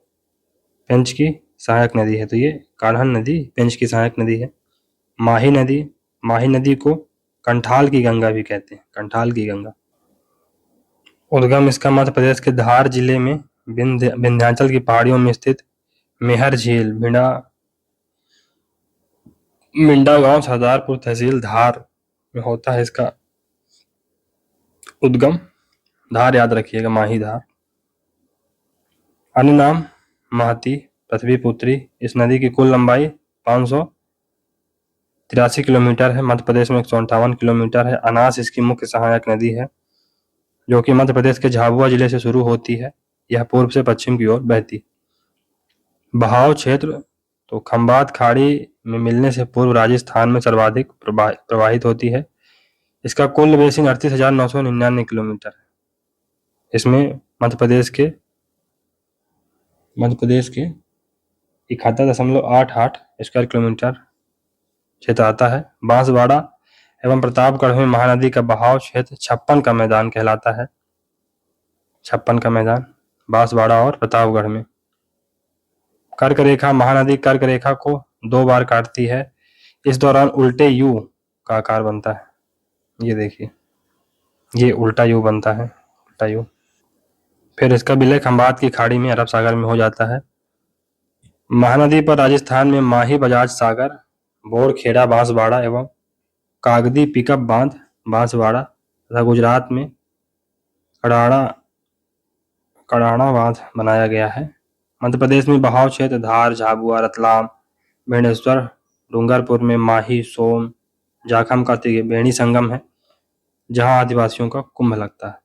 पेंच की सहायक नदी है, तो ये कान्हन नदी पेंच की सहायक नदी है। माही नदी को कंठाल की गंगा भी कहते हैं, कंठाल की गंगा। उद्गम इसका मध्य प्रदेश के धार जिले में विंध्याचल की पहाड़ियों में स्थित मेहर झील, मिंडा गांव, सरदारपुर तहसील, धार में होता है इसका उद्गम। धार याद रखिएगा, माही धार। अन्य नाम महती, पृथ्वी पुत्री। इस नदी की कुल लंबाई 583 किलोमीटर है। मध्य प्रदेश में 158 किलोमीटर है। अनास इसकी मुख्य सहायक नदी है, जो कि मध्य प्रदेश के झाबुआ जिले से शुरू होती है। यह पूर्व से पश्चिम की ओर बहती। बहाव क्षेत्र तो खंबात खाड़ी में मिलने से पूर्व राजस्थान में सर्वाधिक प्रवाहित होती है। इसका कुल बेसिंग 38,999 किलोमीटर है। इसमें मध्य प्रदेश के 71.88 स्क्वायर किलोमीटर क्षेत्र आता है। बांसवाड़ा एवं प्रतापगढ़ में महानदी का बहाव क्षेत्र 56 का मैदान कहलाता है। 56 का मैदान बांसवाड़ा और प्रतापगढ़ में। कर्क रेखा, महानदी कर्क रेखा को 2 बार काटती है। इस दौरान उल्टे यू का आकार बनता है। ये देखिए, ये उल्टा यू बनता है, उल्टा यू। फिर इसका विलय खंबात की खाड़ी में अरब सागर में हो जाता है। महानदी पर राजस्थान में माही, बजाज सागर, बोरखेड़ा, बांसवाड़ा एवं कागदी पिकअप बांध बांसवाड़ा तथा गुजरात में कड़ाणा बांध बनाया गया है। मध्य प्रदेश में बहाव क्षेत्र धार, झाबुआ, रतलाम, बेणेश्वर, डूंगरपुर में माही, सोम, जाखम का त्रिवेणी संगम है, जहां आदिवासियों का कुंभ लगता है।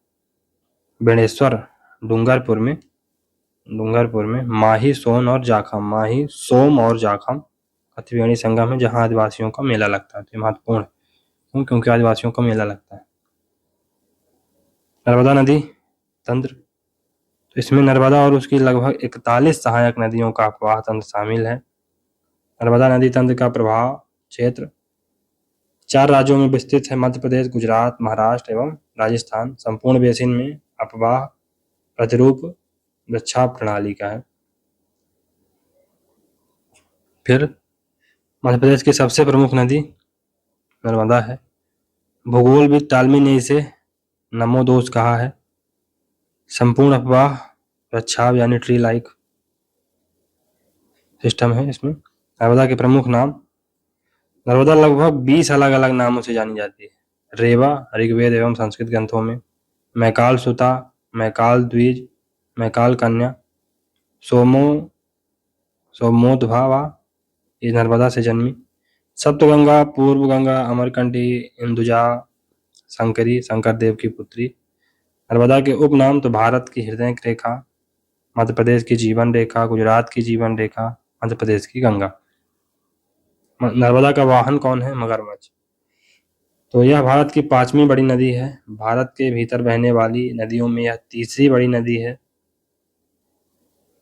बेणेश्वर, डूंगरपुर में डूंगरपुर में माही, सोन और जाखम, माही, सोम और जाखम का त्रिवेणी संगम है, जहाँ आदिवासियों का मेला लगता है। तो महत्वपूर्ण है, क्यों? क्योंकि आदिवासियों का मेला लगता है। नर्मदा नदी तंत्र, तो इसमें नर्मदा और उसकी लगभग 41 सहायक नदियों का प्रवाह तंत्र शामिल है। नर्मदा नदी तंत्र का प्रवाह क्षेत्र 4 राज्यों में विस्तृत है, मध्य प्रदेश, गुजरात, महाराष्ट्र एवं राजस्थान। संपूर्ण बेसिन में अपवाह प्रतिरूप वृक्षाभ प्रणाली का है। फिर मध्य प्रदेश की सबसे प्रमुख नदी नर्मदा है। भूगोलविद टालमी ने इसे नमोदोष कहा है। संपूर्ण अपवाह वृक्षाभ यानी ट्री लाइक सिस्टम है इसमें। नर्मदा के प्रमुख नाम, नर्मदा लगभग 20 अलग अलग नामों से जानी जाती है। रेवा ऋग्वेद एवं संस्कृत ग्रंथों में, मैकाल सुता, मैकाल द्विज, मैकाल कन्या, सोमोद्भवा ये नर्मदा से जन्मी। सप्तगंगा, पूर्व गंगा, अमरकंटी, इंदुजा, शंकरी, शंकर देव की पुत्री। नर्मदा के उपनाम तो भारत की हृदय रेखा, मध्य प्रदेश की जीवन रेखा, गुजरात की जीवन रेखा, मध्य प्रदेश की गंगा। नर्मदा का वाहन कौन है? मगरमच्छ। तो यह भारत की 5वीं बड़ी नदी है। भारत के भीतर बहने वाली नदियों में यह तीसरी बड़ी नदी है।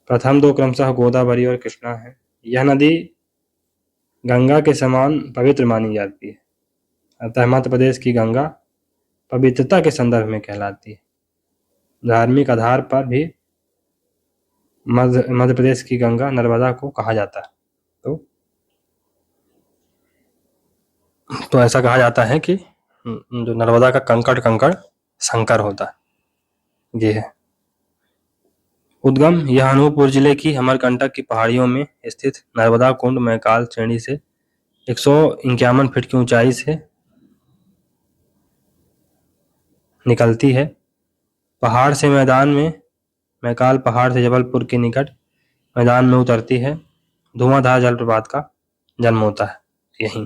प्रथम 2 क्रमशः गोदावरी और कृष्णा है। यह नदी गंगा के समान पवित्र मानी जाती है, अतः मध्य प्रदेश की गंगा पवित्रता के संदर्भ में कहलाती है। धार्मिक आधार पर भी मध्य प्रदेश की गंगा नर्मदा को कहा जाता है। तो ऐसा कहा जाता है कि जो नर्मदा का कंकड़ कंकड़ शंकर होता है। ये है उद्गम, यह अनूपपुर जिले की अमरकंटक की पहाड़ियों में स्थित नर्मदा कुंड मैकाल श्रेणी से 151 फीट की ऊंचाई से निकलती है। पहाड़ से मैदान में, मैकाल पहाड़ से जबलपुर के निकट मैदान में उतरती है। धुआंधार जलप्रपात का जन्म होता है यहीं।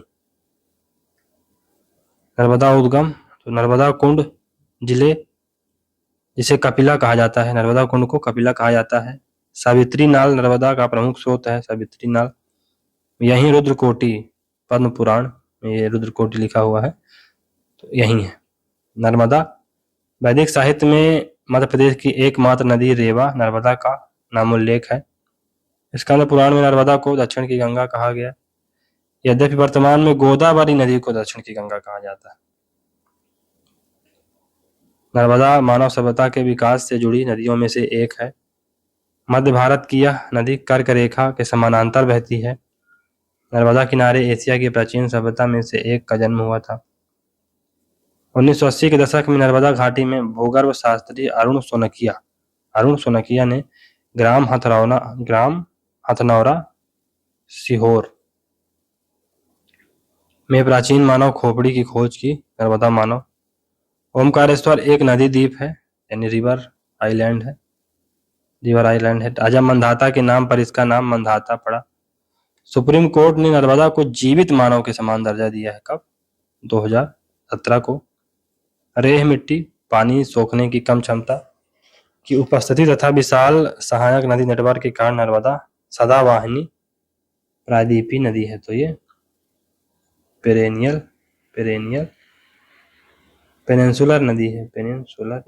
नर्मदा उद्गम, तो नर्मदा कुंड जिले जिसे कपिला कहा जाता है, नर्मदा कुंड को कपिला कहा जाता है। सावित्री नाल नर्मदा का प्रमुख स्रोत है। सावित्री नाल यहीं रुद्रकोटि, पद्म पुराण में ये रुद्रकोटि लिखा हुआ है, तो यही है नर्मदा। वैदिक साहित्य में मध्य प्रदेश की एकमात्र नदी रेवा नर्मदा का नामोल्लेख है। स्कंद पुराण में नर्मदा को दक्षिण की गंगा कहा गया, यद्यपि वर्तमान में गोदावरी नदी को दक्षिण की गंगा कहा जाता है। नर्मदा मानव सभ्यता के विकास से जुड़ी नदियों में से एक है। मध्य भारत की यह नदी कर्क रेखा के समानांतर बहती है। नर्मदा किनारे एशिया की प्राचीन सभ्यता में से एक का जन्म हुआ था। 1980 के दशक में नर्मदा घाटी में भूगर्भ शास्त्री अरुण सोनकिया ने ग्राम हथनौरा सीहोर में प्राचीन मानव खोपड़ी की खोज की। नर्मदा मानव ओमकारेश्वर एक नदी द्वीप है, यानी रिवर आइलैंड है। राजा मंधाता के नाम पर इसका नाम मंधाता पड़ा। सुप्रीम कोर्ट ने नर्मदा को जीवित मानव के समान दर्जा दिया है। कब? 2017 को। रेह मिट्टी, पानी सोखने की कम क्षमता की उपस्थिति तथा विशाल सहायक नदी नेटवर्क के कारण नर्मदा सदावाहिनी प्रायद्वीपीय नदी है। तो ये पेनिनसुलर नदी है। पेनिनसुलर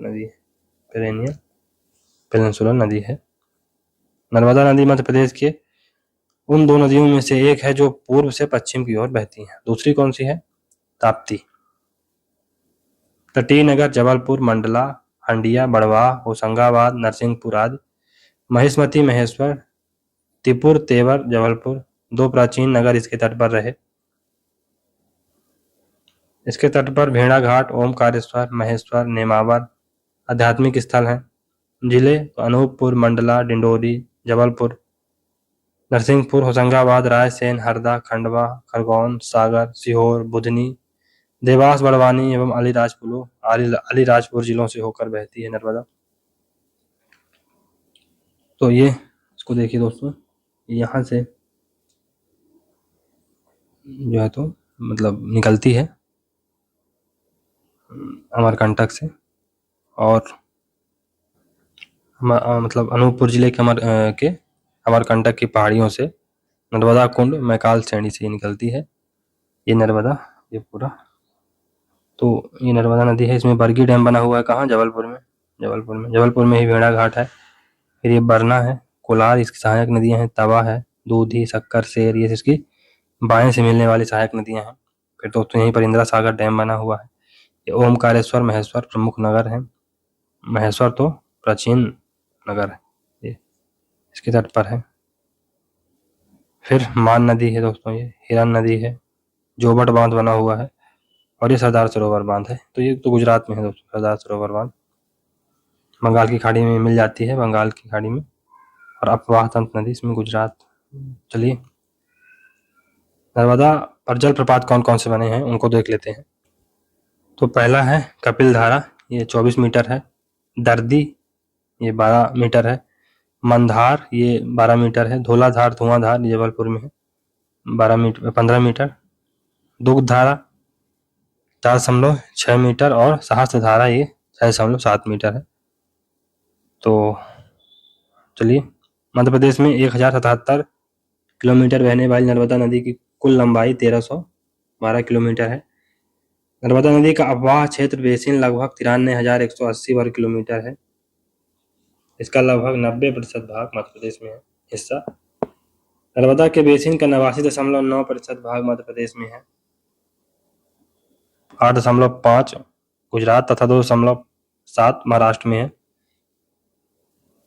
नदी है। नर्मदा नदी मध्य प्रदेश के उन 2 नदियों में से एक है जो पूर्व से पश्चिम की ओर बहती है। दूसरी कौन सी है? ताप्ती। तटीय नगर जबलपुर, मंडला, हंडिया, बड़वाह, होशंगाबाद, नरसिंहपुर आदि। महिष्मती, महेश्वर, तिपुर, तेवर, जबलपुर 2 प्राचीन नगर इसके तट पर रहे। इसके तट पर भेड़ा घाट, ओमकारेश्वर, महेश्वर, नेमावर आध्यात्मिक स्थल हैं। जिले तो अनूपपुर, मंडला, डिंडोरी, जबलपुर, नरसिंहपुर, होशंगाबाद, रायसेन, हरदा, खंडवा, खरगोन, सागर, सीहोर, बुधनी, देवास, बड़वानी एवं अलीराजपुर जिलों से होकर बहती है नर्मदा। तो ये इसको देखिए दोस्तों, यहाँ से जो है तो मतलब निकलती है अमरकंटक से, और मतलब अनूपपुर जिले के अमरकंटक की पहाड़ियों से नर्मदा कुंड मैकाल श्रेणी से निकलती है। ये नर्मदा, ये पूरा, तो ये नर्मदा नदी है। इसमें बरगी डैम बना हुआ है, कहाँ? जबलपुर में। जबलपुर में ही भेड़ा घाट है। फिर ये बरना है, कोलार, इसकी सहायक नदियां हैं, तवा है, दूधी, शक्कर, शेर, ये इसकी बाएं से मिलने वाली सहायक नदियां हैं। फिर दोस्तों यहीं पर इंदिरा सागर डैम बना हुआ है। ये ओमकारेश्वर महेश्वर प्रमुख नगर है। महेश्वर तो प्राचीन नगर है, ये इसके तट पर है। फिर मान नदी है दोस्तों, ये हिरन नदी है, जोबट बांध बना हुआ है, और ये सरदार सरोवर बांध है। तो ये तो गुजरात में है दोस्तों, सरदार सरोवर बांध बंगाल की खाड़ी में मिल जाती है, बंगाल की खाड़ी में। और अफवाह तंत्र नदी इसमें गुजरात। चलिए, नर्मदा पर जल प्रपात कौन कौन से बने हैं उनको देख लेते हैं। तो पहला है कपिल धारा, ये 24 मीटर है। दर्दी, ये 12 मीटर है। मंधार, ये 12 मीटर है। धौलाधार, धुआंधार, जबलपुर में है, 15 मीटर। दुग्ध धारा 4.6 मीटर, और सहस्त्र धारा ये 6.7 मीटर है। तो चलिए, मध्य प्रदेश में 1077 किलोमीटर बहने वाली नर्मदा नदी की कुल लंबाई 1312 किलोमीटर है। नर्मदा नदी का अफवाह क्षेत्र बेसिन लगभग 93,180 वर्ग किलोमीटर है। इसका लगभग 90% भाग मध्य प्रदेश में है, हिस्सा। नर्मदा के बेसिन का 89.9% भाग मध्य प्रदेश में है, 8.5 गुजरात तथा 2.7 महाराष्ट्र में है।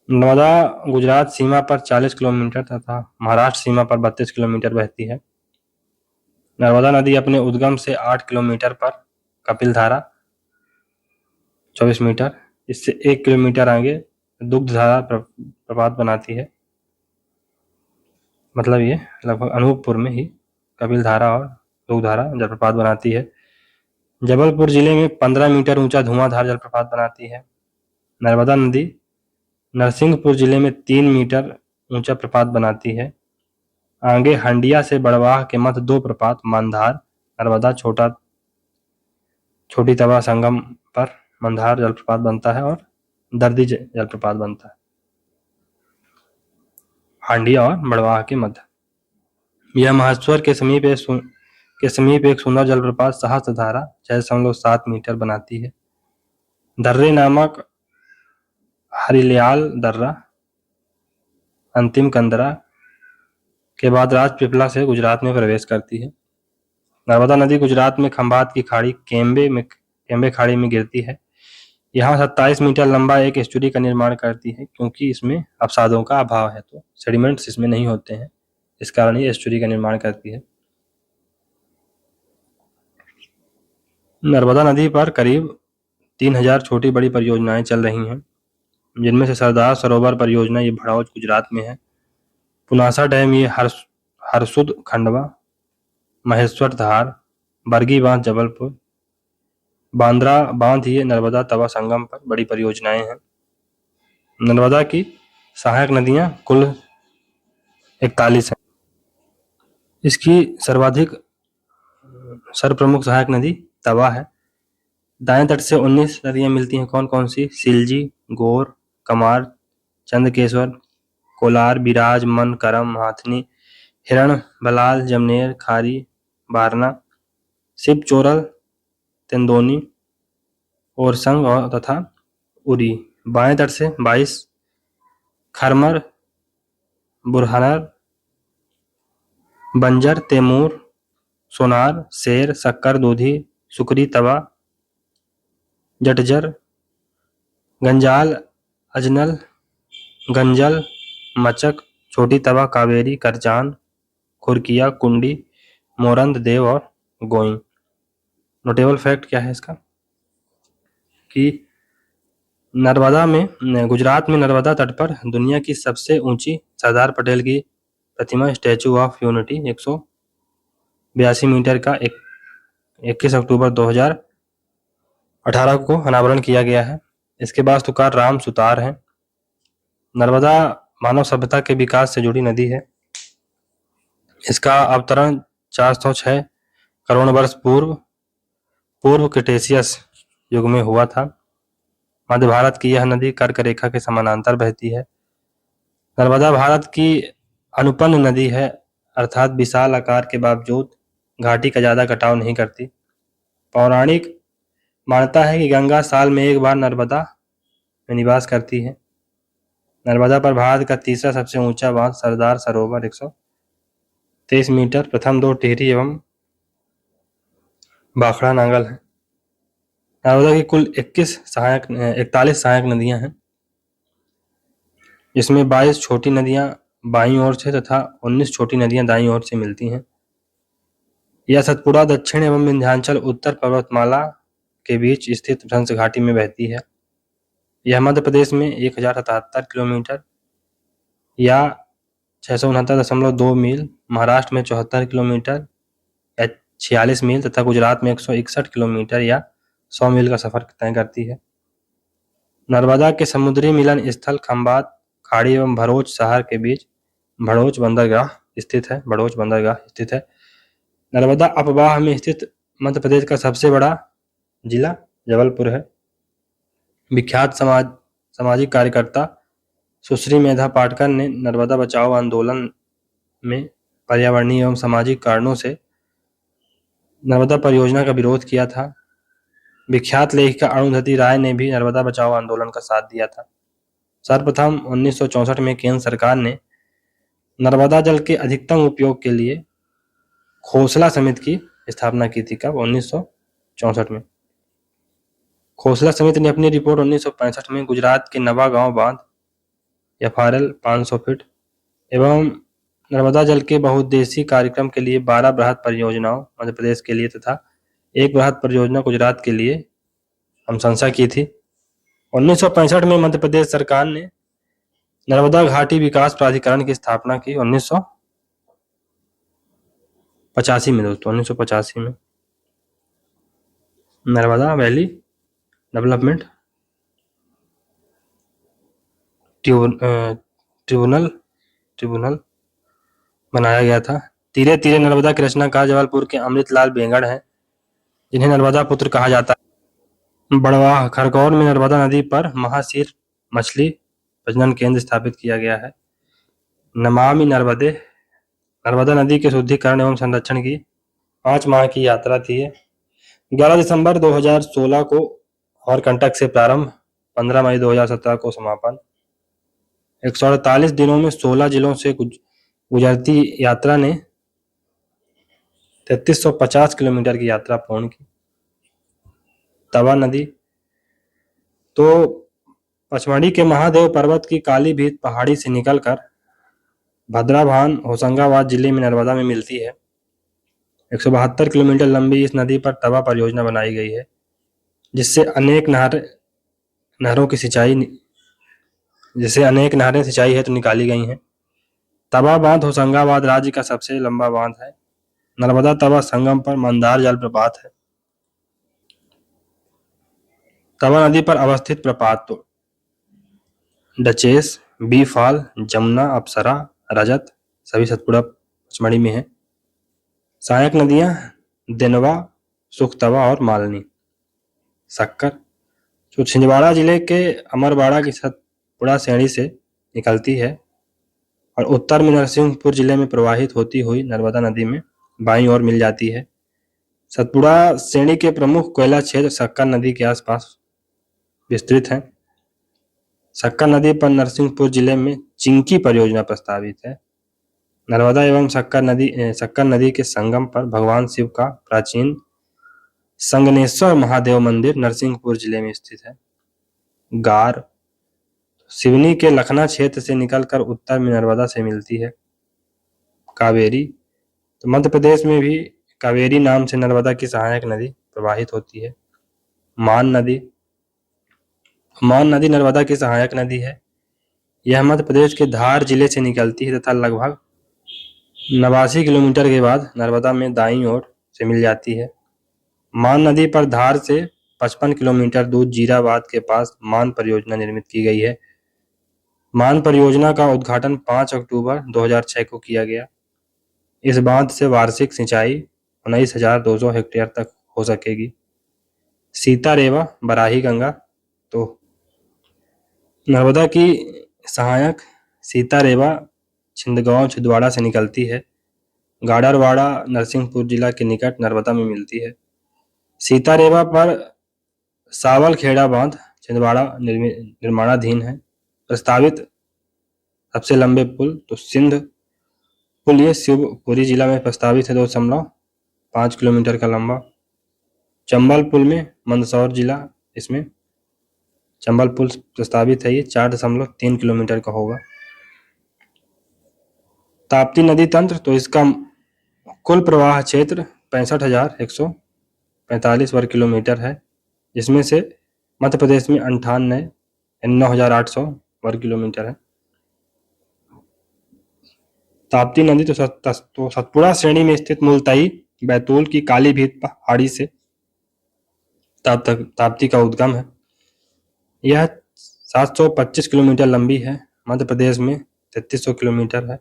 नर्मदा गुजरात सीमा पर 40 किलोमीटर तथा महाराष्ट्र सीमा पर 32 किलोमीटर बहती है। नर्मदा नदी अपने उद्गम से 8 किलोमीटर पर कपिल धारा 24 मीटर, इससे 1 किलोमीटर आगे दुग्ध धारा प्रपात बनाती है। मतलब ये लगभग अनूपपुर में ही कपिल धारा और दुग्ध धारा जलप्रपात बनाती है। जबलपुर जिले में 15 मीटर ऊंचा धुआंधार जलप्रपात बनाती है। नर्मदा नदी नरसिंहपुर जिले में 3 मीटर ऊंचा प्रपात बनाती है। आगे हंडिया से बड़वाह के मध्य 2 प्रपात मंधार नर्मदा छोटी तवा संगम पर मंधार जलप्रपात बनता है, और दर्दी जलप्रपात बनता है हांडिया और बड़वाह के मध्य। यह महेश्वर के समीप एक सुंदर जलप्रपात सहस्त्रधारा 6.7 मीटर बनाती है। दर्रे नामक हरिल्याल दर्रा अंतिम कंदरा के बाद राजपीपला से गुजरात में प्रवेश करती है। नर्मदा नदी गुजरात में खंभात की खाड़ी केम्बे खाड़ी में गिरती है। यहाँ 27 मीटर लंबा एक एस्चुरी का निर्माण करती है, क्योंकि इसमें अवसादों का अभाव है, तो सेडिमेंट्स इसमें नहीं होते हैं, इस कारण ये एस्चुरी का निर्माण करती है। नर्मदा नदी पर करीब 3000 छोटी बड़ी परियोजनाएं चल रही हैं, जिनमें से सरदार सरोवर परियोजना ये भड़ौज गुजरात में है। पुनासा डैम ये हरसुद खंडवा, महेश्वर धार, बरगी बांध जबलपुर, बांद्रा बांध ये नर्मदा तवा संगम पर बड़ी परियोजनाएं हैं। नर्मदा की सहायक नदियां कुल 41 हैं। इसकी सर्वप्रमुख सहायक नदी तवा है। दाएं तट से 19 नदियां मिलती हैं। कौन कौन सी? सिलजी, गोर, कमार, चंद्रकेश्वर, कोलार, बिराज, मन, करम, हाथनी, हिरण, बलाल, जमनेर, खारी, बारना, शिव चोरल, तेंदोनी, ओरसंग और तथा उरी। बाएं तट से 22 खरमर, बुरहानर, बंजर, तैमूर, सोनार, शेर, शक्कर, दूधी, सुकरी, तवा, जटजर, गंजाल, अजनल, गंजल, मचक, छोटी तवा, कावेरी, करजान, खुरकिया, कुंडी, मोरंद, देव और गोई। नोटेबल फैक्ट क्या है इसका कि गुजरात में नर्मदा तट पर दुनिया की सबसे ऊंची सरदार पटेल की प्रतिमा स्टैचू ऑफ यूनिटी 182 मीटर का 21 अक्टूबर 2018 को अनावरण किया गया है। इसके वास्तुकार राम सुतार हैं। नर्मदा मानव सभ्यता के विकास से जुड़ी नदी है। इसका अवतरण 406 करोड़ वर्ष पूर्व क्रिटेशियस युग में हुआ था। मध्य भारत की यह नदी कर्क रेखा के समानांतर बहती है। नर्मदा भारत की अनुपम नदी है, अर्थात विशाल आकार के बावजूद घाटी का ज्यादा कटाव नहीं करती। पौराणिक मान्यता है कि गंगा साल में एक बार नर्मदा में निवास करती है। नर्मदा पर भारत का तीसरा सबसे ऊंचा बांध सरदार सरोवर 123 मीटर, प्रथम दो टिहरी एवं भाखड़ा नांगल है। नर्मदा की कुल 41 सहायक नदियां हैं, जिसमें 22 छोटी नदियां बाईं ओर से तथा 19 छोटी नदियां दाईं ओर से मिलती हैं। यह सतपुड़ा दक्षिण एवं विंध्याचल उत्तर पर्वतमाला के बीच स्थित भ्रंश घाटी में बहती है। यह मध्य प्रदेश में 1077 किलोमीटर या 669.2 मील, महाराष्ट्र में 74 किलोमीटर या 46 मील तथा गुजरात में 161 किलोमीटर या 100 मील का सफर तय करती है। नर्मदा के समुद्री मिलन स्थल खंबात खाड़ी एवं भरूच शहर के बीच भड़ोच बंदरगाह स्थित है। नर्मदा अपवाह में स्थित मध्य प्रदेश का सबसे बड़ा जिला जबलपुर है। विख्यात सामाजिक कार्यकर्ता सुश्री मेधा पाटकर ने नर्मदा बचाओ आंदोलन में पर्यावरणीय एवं सामाजिक कारणों से नर्मदा परियोजना का विरोध किया था। विख्यात लेखिका अरुंधति राय ने भी नर्मदा बचाओ आंदोलन का साथ दिया था। सर्वप्रथम 1964 में केंद्र सरकार ने नर्मदा जल के अधिकतम उपयोग के लिए खोसला समिति की स्थापना की थी। कब? 1964 में। खोसला समिति ने अपनी रिपोर्ट 1965 में गुजरात के नवागांव बांध FRL 500 फीट एवं नर्मदा जल के बहुउद्देशीय कार्यक्रम के लिए 12 बृहद परियोजनाओं मध्य प्रदेश के लिए तथा एक बृहद परियोजना गुजरात के लिए अनुशंसा की थी। 1965 में मध्य प्रदेश सरकार ने नर्मदा घाटी विकास प्राधिकरण की स्थापना की। 1985 में नर्मदा वैली डेवलपमेंट ट्रिब्यूनल बनाया गया था। तीरे तीरे नर्मदा के रचनाकार जबलपुर के अमृतलाल बेंगड़ हैं, जिन्हें नर्मदा पुत्र कहा जाता है। बड़वाह खरगौन में नर्मदा नदी पर महासीर मछली प्रजनन केंद्र स्थापित किया गया है। नमामि नर्मदे नर्मदा नदी के शुद्धिकरण एवं संरक्षण की 5 माह की यात्रा थी। 11 दिसंबर 2016 को अमरकंटक से प्रारंभ, 15 मई 2017 को समापन। 148 दिनों में 16 जिलों से गुजरती यात्रा ने 3350 किलोमीटर की यात्रा पूर्ण की। तवा नदी तो पचमढ़ी के महादेव पर्वत की काली भीत पहाड़ी से निकलकर भद्राभान होशंगाबाद जिले में नर्मदा में मिलती है। 172 किलोमीटर लंबी इस नदी पर तवा परियोजना बनाई गई है, जिससे अनेक नहरें सिंचाई हेतु निकाली गई हैं। तवा बांध होशंगाबाद राज्य का सबसे लंबा बांध है। नर्मदा तवा संगम पर मंदार जलप्रपात है। तवा नदी पर अवस्थित प्रपात तो डचेस, बी फॉल, जमुना, अप्सरा, रजत सभी सतपुड़ा पचमढ़ी में है। सहायक नदियां देनवा, सुखतवा और मालनी। सक्कर जो छिंदवाड़ा जिले के अमरवाड़ा की सतपुड़ा श्रेणी से निकलती है और उत्तर में नरसिंहपुर जिले में प्रवाहित होती हुई नर्मदा नदी में बाईं ओर मिल जाती है। सतपुड़ा श्रेणी के प्रमुख कोयला क्षेत्र सक्कर नदी के आसपास विस्तृत हैं। सक्कर नदी पर नरसिंहपुर जिले में चिंकी परियोजना प्रस्तावित है। नर्मदा एवं सक्कर नदी के संगम पर भगवान शिव का प्राचीन संगनेश्वर महादेव मंदिर नरसिंहपुर जिले में स्थित है। गार सिवनी के लखना क्षेत्र से निकलकर उत्तर में नर्मदा से मिलती है। कावेरी तो मध्य प्रदेश में भी कावेरी नाम से नर्मदा की सहायक नदी प्रवाहित होती है। मान नदी नर्मदा की सहायक नदी है। यह मध्य प्रदेश के धार जिले से निकलती है तथा लगभग 89 किलोमीटर के बाद नर्मदा में दाईं ओर से मिल जाती है। मान नदी पर धार से 55 किलोमीटर दूर जीराबाद के पास मान परियोजना निर्मित की गई है। मान परियोजना का उद्घाटन 5 अक्टूबर 2006 को किया गया। इस बांध से वार्षिक सिंचाई 19,200 हेक्टेयर तक हो सकेगी। सीता रेवा बराही गंगा तो नर्मदा की सहायक सीतारेवा छिंदगांव छिंदवाड़ा से निकलती है। गाडरवाड़ा नरसिंहपुर जिला के निकट नर्मदा में मिलती है। सीतारेवा पर सावलखेड़ा बांध छिंदवाड़ा निर्माणाधीन है। प्रस्तावित सबसे लंबे पुल तो सिंध पुल ये शिवपुरी जिला में प्रस्तावित है, 2.5 किलोमीटर का लंबा। चंबल पुल में मंदसौर जिला, इसमें चंबल पुल प्रस्तावित है, ये 4.3 किलोमीटर का होगा। ताप्ती नदी तंत्र तो इसका कुल प्रवाह क्षेत्र 65,145 वर्ग किलोमीटर है, जिसमें से मध्य प्रदेश में 9,800 वर्ग किलोमीटर है। ताप्ती नदी तो सतपुड़ा श्रेणी में स्थित मुल्ताई बैतूल की काली भीत पहाड़ी से ताप्ती का उद्गम है। यह 725 किलोमीटर लंबी है। मध्य प्रदेश में 3300 किलोमीटर है,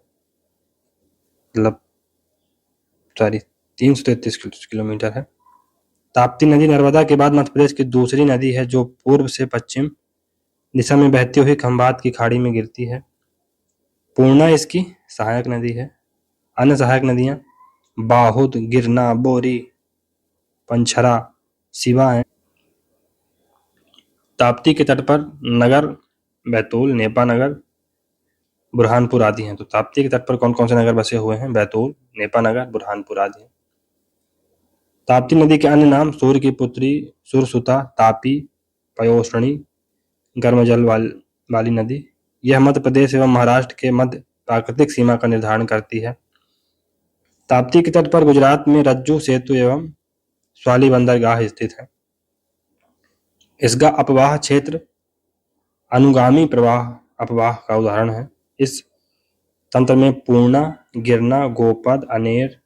मतलब 333 किलोमीटर है। ताप्ती नदी नर्मदा के बाद मध्य प्रदेश की दूसरी नदी है, जो पूर्व से पश्चिम दिशा में बहती हुई खंभात की खाड़ी में गिरती है। पूर्णा इसकी सहायक नदी है। अन्य सहायक नदियां बाहुद, गिरना, बोरी, पंछरा, सिवा हैं। ताप्ती के तट पर नगर बैतूल, नेपा नगर, बुरहानपुर आदि हैं। तो ताप्ती के तट पर कौन कौन से नगर बसे हुए हैं? बैतूल, नेपा नगर, बुरहानपुर आदि हैं। ताप्ती नदी के अन्य नाम सूर्य की पुत्री, सुरसुता, तापी, पयोष्णी, गर्म जल वाली नदी। यह मध्य प्रदेश एवं महाराष्ट्र के मध्य प्राकृतिक सीमा का निर्धारण करती है। ताप्ती के तट पर गुजरात में रज्जू सेतु एवं स्वाली बंदरगाह स्थित है। इसका अपवाह क्षेत्र अनुगामी प्रवाह अपवाह का उदाहरण है। इस तंत्र में पूर्णा, गिरना, गोपद, अनेर,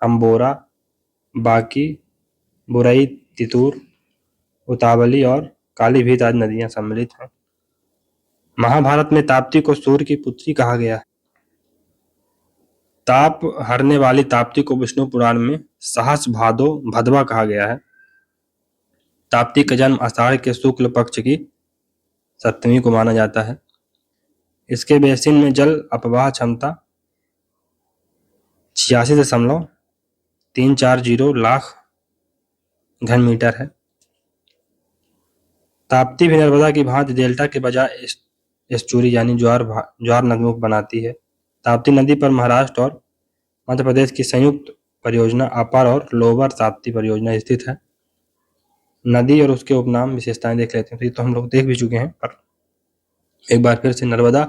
अंबोरा, बाकी, बुरई, तितूर, उतावली और कालीभीत आदि नदियां सम्मिलित हैं। महाभारत में ताप्ती को सूर्य की पुत्री कहा गया है। ताप हरने वाली ताप्ती को विष्णु पुराण में सहस भादो भदवा कहा गया है। ताप्ती का जन्म आषाढ़ के शुक्ल पक्ष की सप्तमी को माना जाता है। इसके बेसिन में जल अपवाह क्षमता 86.340 लाख घन मीटर है। ताप्ती भी नर्मदा की भांति डेल्टा के बजाय एस्चुरी यानी ज्वार नदमुख बनाती है। ताप्ती नदी पर महाराष्ट्र और मध्य प्रदेश की संयुक्त परियोजना अपर और लोअर ताप्ती परियोजना स्थित है। नदी और उसके उपनाम विशेषताएं देख लेते हैं। तो ये तो हम लोग देख भी चुके हैं, पर एक बार फिर से नर्मदा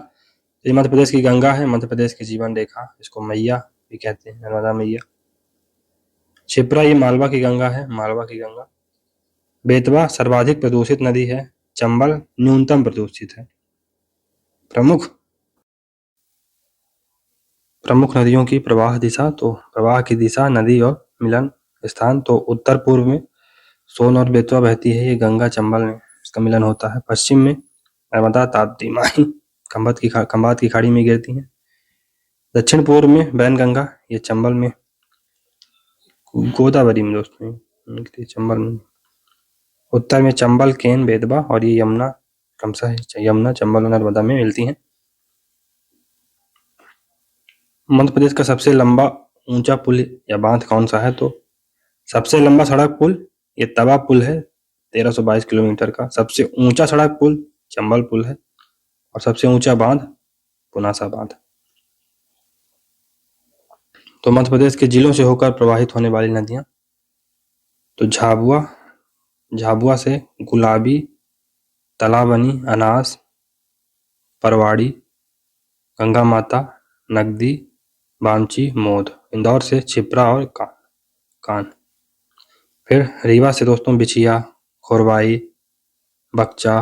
ये मध्य प्रदेश की गंगा है, मध्य प्रदेश की जीवन रेखा, इसको मैया भी कहते हैं, नर्मदा मैया। क्षिप्रा ये मालवा की गंगा है, मालवा की गंगा। बेतवा सर्वाधिक प्रदूषित नदी है, चंबल न्यूनतम प्रदूषित है। प्रमुख नदियों की प्रवाह दिशा, तो प्रवाह की दिशा, नदी और मिलन स्थान, तो उत्तर पूर्व में सोन और बेतवा बहती है, ये गंगा चंबल में इसका मिलन होता है। पश्चिम में नर्मदा, ताप्ती, माही खंभात की खाड़ी में गिरती हैं। दक्षिण पूर्व में बैनगंगा, ये चंबल में, गोदावरी में दोस्तों चंबल में। उत्तर में चंबल, केन, बेतवा और ये यमुना क्रमशः यमुना, चंबल और नर्मदा में मिलती हैं। मध्य प्रदेश का सबसे लंबा ऊंचा पुल या बांध कौन सा है? तो सबसे लंबा सड़क पुल ये तवा पुल है, 1322 किलोमीटर का। सबसे ऊंचा सड़क पुल चंबल पुल है और सबसे ऊंचा बांध पुनासा बांध। तो मध्य प्रदेश के जिलों से होकर प्रवाहित होने वाली नदियां, तो झाबुआ से गुलाबी, तालाबनी, अनास, परवाड़ी, गंगा माता, नगदी, बामची, मोद। इंदौर से छिप्रा और कान। फिर रीवा से दोस्तों बिछिया, खोरवाई, बक्चा,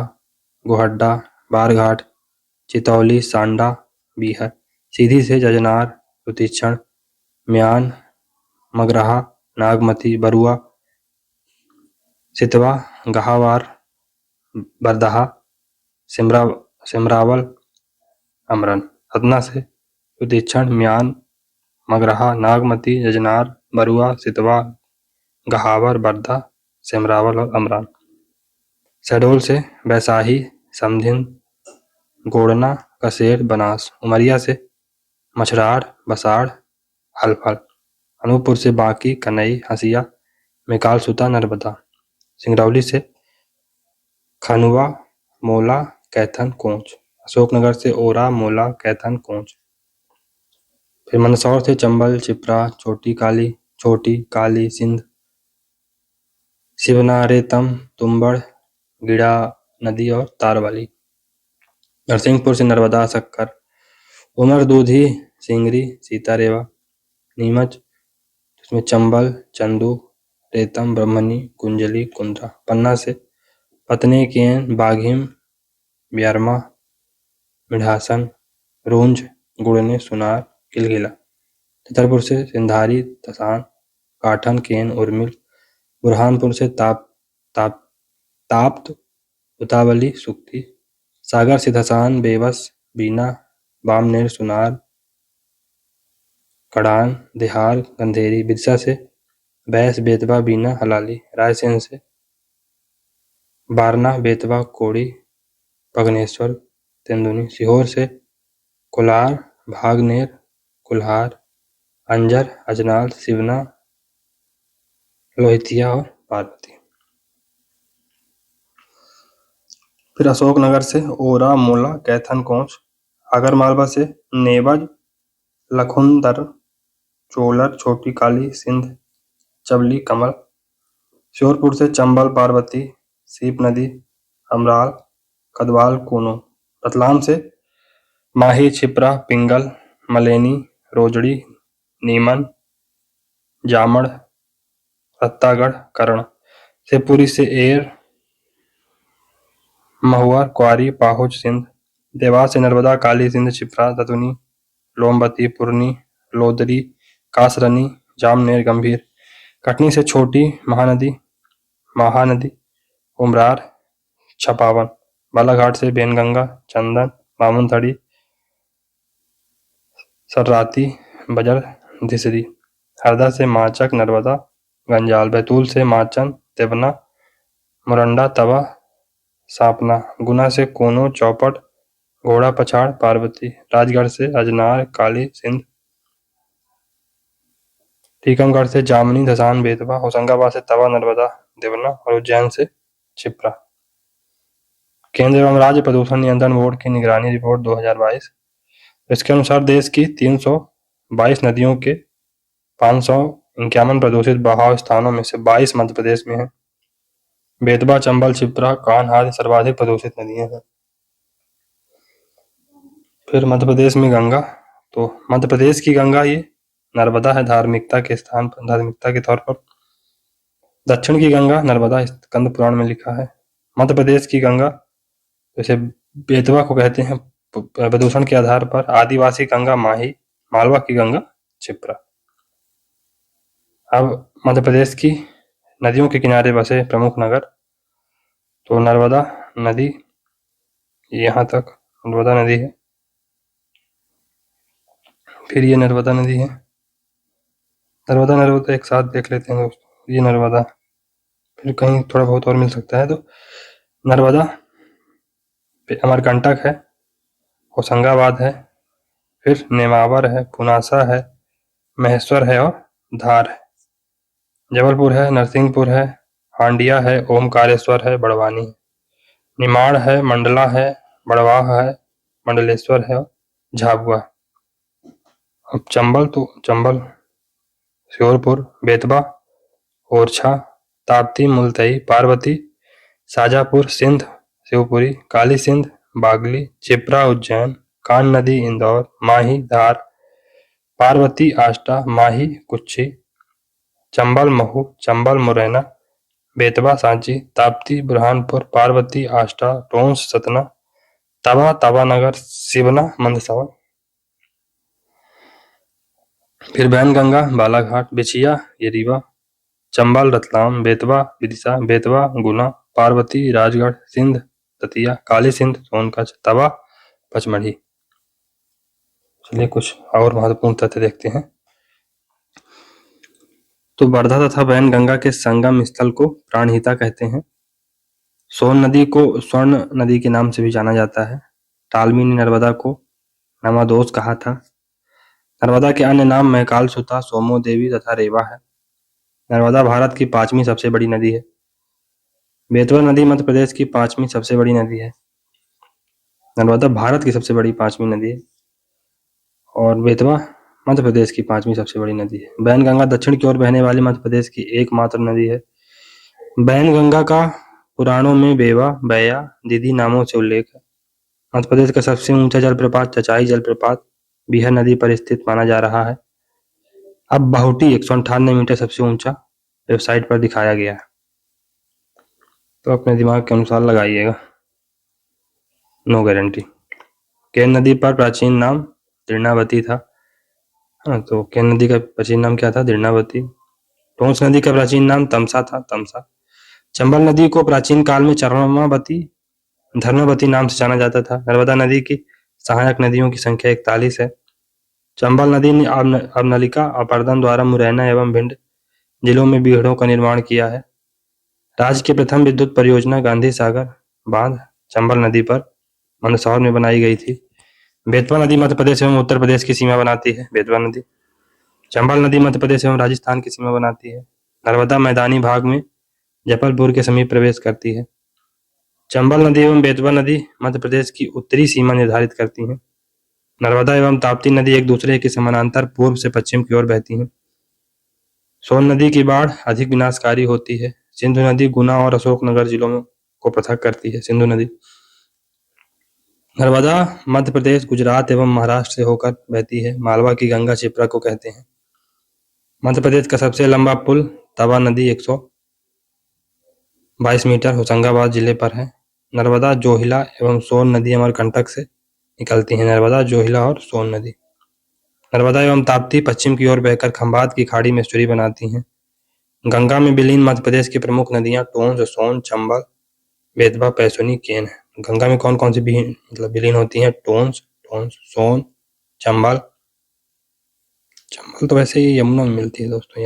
गोहड्डा, बारघाट, चितौली, सांडा भी है। सीधी से जजनार, रुतिक्षण, म्यान, मगरहा, नागमती, बरुआ, सितवा, गहावार, बरदहा, सिमरावल, अमरन। सतना से रुतिक्षण, म्यान, मगरहा, नागमती, जजनार, बरुआ, सितवा, गहावर, बरधा, सिमरावल और अमरान। शहडोल से बैसाही, समधिन, गोड़ना, कसेर, बनास। उमरिया से मछरार, बसाड़, हलफल। अनूपपुर से बांकी, कनई, हंसिया, मेकालसुता, नर्मदा। सिंगरौली से खनुआ, मोला, कैथन, कोंच। अशोकनगर से ओरा, मोला, कैथन, कोंच। फिर मंदसौर से चंबल, चिपरा, छोटी काली, सिंध, शिवना, रेतम, तुम्बड़, गिड़ा नदी और तारवाली। नरसिंहपुर से नर्मदा, सक्कर, उमर, दूधी, सिंगरी, सीतारेवा। नीमच इसमें चंबल, चंदू, रेतम, ब्रह्मणी, कुंजली, कुंद्रा। पन्ना से पतने, केन, बाघिम, ब्यारमा, मिढ़ासन, रूंझ, गुड़ने, सुनार, किलगिला। छतरपुर से सिंधारी, तसान, काठन, केन, उर्मिल। बुरहानपुर से ताप्त, उतावली, सुक्ति। सागर से धसान, बेबस, बीना, बामनेर, सुनार, कड़ान, देहाल, गंधेरी। बिरसा से बैस, बेतवा, बीना, हलाली। रायसेन से बारना, बेतवा, कोड़ी, पगनेश्वर, तेंदुनी। सीहोर से कोलार, भागनेर, कुल्हार, अंजर, अजनाल, सिवना, लोहितिया और पार्वती। फिर अशोकनगर से ओरा, मोला, कैथन, कोंच। आगरमालवा से नेवज, लखुंदर, चोलर, छोटी काली, सिंध, चबली, कमल। श्योरपुर से चंबल, पार्वती, सीप नदी, अमराल, कदवाल, कूनो। रतलाम से माही, छिपरा, पिंगल, मलेनी, रोजड़ी, नीमन, जामड़, रत्तागढ़, कर्ण। शिवपुरी से एर, महुआ, क्वारी, पाहुज, सिंध। देवास से नर्मदा, काली, सिंध, छिपरा, ततुनी, लोमबती, पुरनी, लोदरी, कासरनी, जामनेर, गंभीर। कटनी से छोटी महानदी, उमरार, छपावन। बालाघाट से बेनगंगा, चंदन, बामुनथड़ी, सर्राती, बजर, धिसरी। हरदा से माचक, नर्मदा, गंजाल। बैतूल से माचन, देवना, मुरंडा, तवा, सापना। गुना से कोनो, चौपट, घोड़ा पछाड़, पार्वती। राजगढ़ से अजनार, काली, सिंध। टीकमगढ़ से जामनी, धसान, बेतवा। होशंगाबाद से तवा, नर्मदा, देवना। और उज्जैन से छिपरा। केंद्र एवं राज्य प्रदूषण नियंत्रण बोर्ड की निगरानी रिपोर्ट 2022। इसके अनुसार देश की 322 नदियों के 551 प्रदूषित बहाव स्थानों में से 22 मध्य प्रदेश में है। बेतवा, चंबल, छिपरा, कान्ह आदि सर्वाधिक प्रदूषित नदियां हैं। फिर मध्य प्रदेश में गंगा, तो मध्य प्रदेश की गंगा ये नर्मदा है धार्मिकता के तौर पर। दक्षिण की गंगा नर्मदा स्कंद पुराण में लिखा है। मध्य प्रदेश की गंगा जैसे बेतवा को कहते हैं प्रदूषण के आधार पर। आदिवासी गंगा माही, मालवा की गंगा छिपरा। अब मध्य प्रदेश की नदियों के किनारे बसे प्रमुख नगर, तो नर्मदा नदी यहाँ तक नर्मदा नदी है। फिर ये नर्मदा नदी है, नर्मदा एक साथ देख लेते हैं दोस्तों। ये नर्मदा, फिर कहीं थोड़ा बहुत और मिल सकता है। तो नर्मदा अमरकंटक है, होशंगाबाद है, फिर नेमावर है, पुनासा है, महेश्वर है और धार है। जबलपुर है, नरसिंहपुर है, हांडिया है, ओमकारेश्वर है, बड़वानी है। निमाड़ है, मंडला है, बड़वाह है, मंडलेश्वर है और झाबुआ। अब चंबल, तो चंबल, श्योरपुर, बेतवा, ओरछा, ताप्ती, मुलतई, पार्वती, शाजापुर, सिंध, शिवपुरी, काली सिंध, बागली, छिपरा, उज्जैन, कान नदी, इंदौर, माही, धार, पार्वती, आष्टा, माही, कुच्ची, चंबल, महू, चंबल, मुरैना, बेतवा, सांची, ताप्ती, बुरहानपुर, पार्वती, आष्टा, टोंस, सतना, तवा, तवानगर, सिवना, मंदसौर। फिर बैनगंगा, बालाघाट, बिछिया, ये रीवा, चंबल, रतलाम, बेतवा, विदिशा, बेतवा, गुना, पार्वती, राजगढ़, सिंध, दतिया, काली सिंध, सोनकच्छ, तवा, पचमढ़ी। चलिए कुछ और महत्वपूर्ण तथ्य देखते हैं। तो वर्धा तथा बैनगंगा के संगम स्थल को प्राणहिता कहते हैं। सोन नदी को स्वर्ण नदी के नाम से भी जाना जाता है। तालमी ने नर्मदा को नमादोस कहा था। नर्मदा के अन्य नाम महकाल सुता, सोमो देवी तथा रेवा है। नर्मदा भारत की 5वीं सबसे बड़ी नदी है। बेतवा नदी मध्य प्रदेश की 5वीं सबसे बड़ी नदी है। नर्मदा भारत की सबसे बड़ी 5वीं नदी है और बेतवा मध्य प्रदेश की 5वीं सबसे बड़ी नदी है। बैनगंगा दक्षिण की ओर बहने वाली मध्य प्रदेश की एकमात्र नदी है। बैनगंगा का पुराणों में बेवा, बैया, दीदी नामों से उल्लेख है। मध्य प्रदेश का सबसे ऊंचा जलप्रपात चचाई जलप्रपात बिहार नदी पर स्थित माना जा रहा है। अब बाहुटी 198 मीटर सबसे ऊंचा वेबसाइट पर दिखाया गया है, तो अपने दिमाग के अनुसार लगाइएगा, नो गारंटी। केन नदी पर प्राचीन नाम दृढ़ावती था। हाँ, तो केन नदी का प्राचीन नाम क्या था? दृढ़ावती। टोंस नदी का प्राचीन नाम तमसा था, तमसा। चंबल नदी को प्राचीन काल में धर्मावती नाम से जाना जाता था। नर्मदा नदी की सहायक नदियों की संख्या 41 है। चंबल नदी ने अबनलिका अपरदन द्वारा मुरैना एवं भिंड जिलों में बीहड़ों का निर्माण किया है। राज्य की प्रथम विद्युत परियोजना गांधी सागर बांध चंबल नदी पर मंदसौर में बनाई गई थी। बेतवा नदी मध्य प्रदेश एवं उत्तर प्रदेश की सीमा बनाती है। बेतवा नदी। चंबल नदी मध्य प्रदेश एवं राजस्थान की सीमा बनाती है। नर्मदा मैदानी भाग में जबलपुर के समीप प्रवेश करती है। चंबल नदी एवं बेतवा नदी मध्य प्रदेश की उत्तरी सीमा निर्धारित करती हैं। नर्मदा एवं ताप्ती नदी एक दूसरे के समानांतर पूर्व से पश्चिम की ओर बहती हैं। सोन नदी की बाढ़ अधिक विनाशकारी होती है। सिंधु नदी गुना और अशोकनगर जिलों को पृथक करती है। सिंधु नदी। नर्मदा मध्य प्रदेश, गुजरात एवं महाराष्ट्र से होकर बहती है। मालवा की गंगा क्षिप्रा को कहते हैं। मध्य प्रदेश का सबसे लंबा पुल तवा नदी 122 मीटर होशंगाबाद जिले पर है। नर्मदा, जोहिला एवं सोन नदी अमरकंटक से निकलती हैं। नर्मदा, जोहिला और सोन नदी। नर्मदा एवं ताप्ती पश्चिम की ओर बहकर खंभात की खाड़ी में एस्चुरी बनाती हैं। गंगा में विलीन मध्य प्रदेश की प्रमुख नदियां टोंस, सोन, चंबल, बेतवा, पैसुनी, केन है। गंगा में कौन कौन सी विलीन होती हैं? टोंस, सोन, चंबल। चंबल तो वैसे ही यमुना में मिलती है दोस्तों।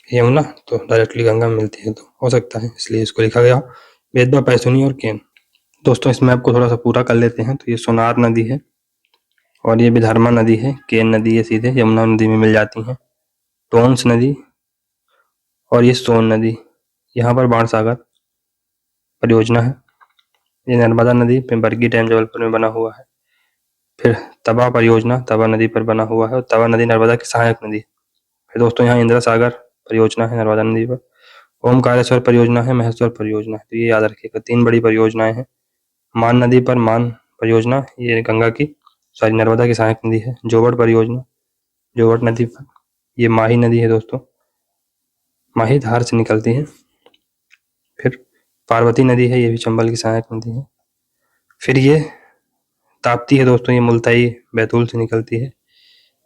यमुना तो डायरेक्टली गंगा में मिलती है, तो हो सकता है इसलिए इसको लिखा गया। बेतवा, पैसुनी और केन। दोस्तों इस मैप को थोड़ा सा पूरा कर लेते हैं। तो ये सोनार नदी है और ये विधर्मा नदी है। केन नदी ये सीधे यमुना नदी में मिल जाती है। टोंस नदी और ये सोन नदी यहाँ पर बाणसागर परियोजना है। ये नर्मदा नदी पे बरगी डैम जबलपुर में बना हुआ है। फिर तवा परियोजना तवा नदी पर बना हुआ है और तवा नदी नर्मदा की सहायक नदी। फिर दोस्तों यहाँ इंदिरा सागर परियोजना है नर्मदा नदी पर। ओमकारेश्वर परियोजना है, महेश्वर परियोजना है, तो ये याद रखिएगा। 3 बड़ी परियोजनाएं हैं। मान नदी पर मान परियोजना, ये गंगा की नर्मदा की सहायक नदी है। जोवड़ परियोजना जोवड़ नदी पर, ये माही नदी है दोस्तों, माही धार से निकलती है। फिर पार्वती नदी है, ये भी चंबल की सहायक नदी है। फिर ये ताप्ती है दोस्तों, ये मुल्ताई बैतूल से निकलती है,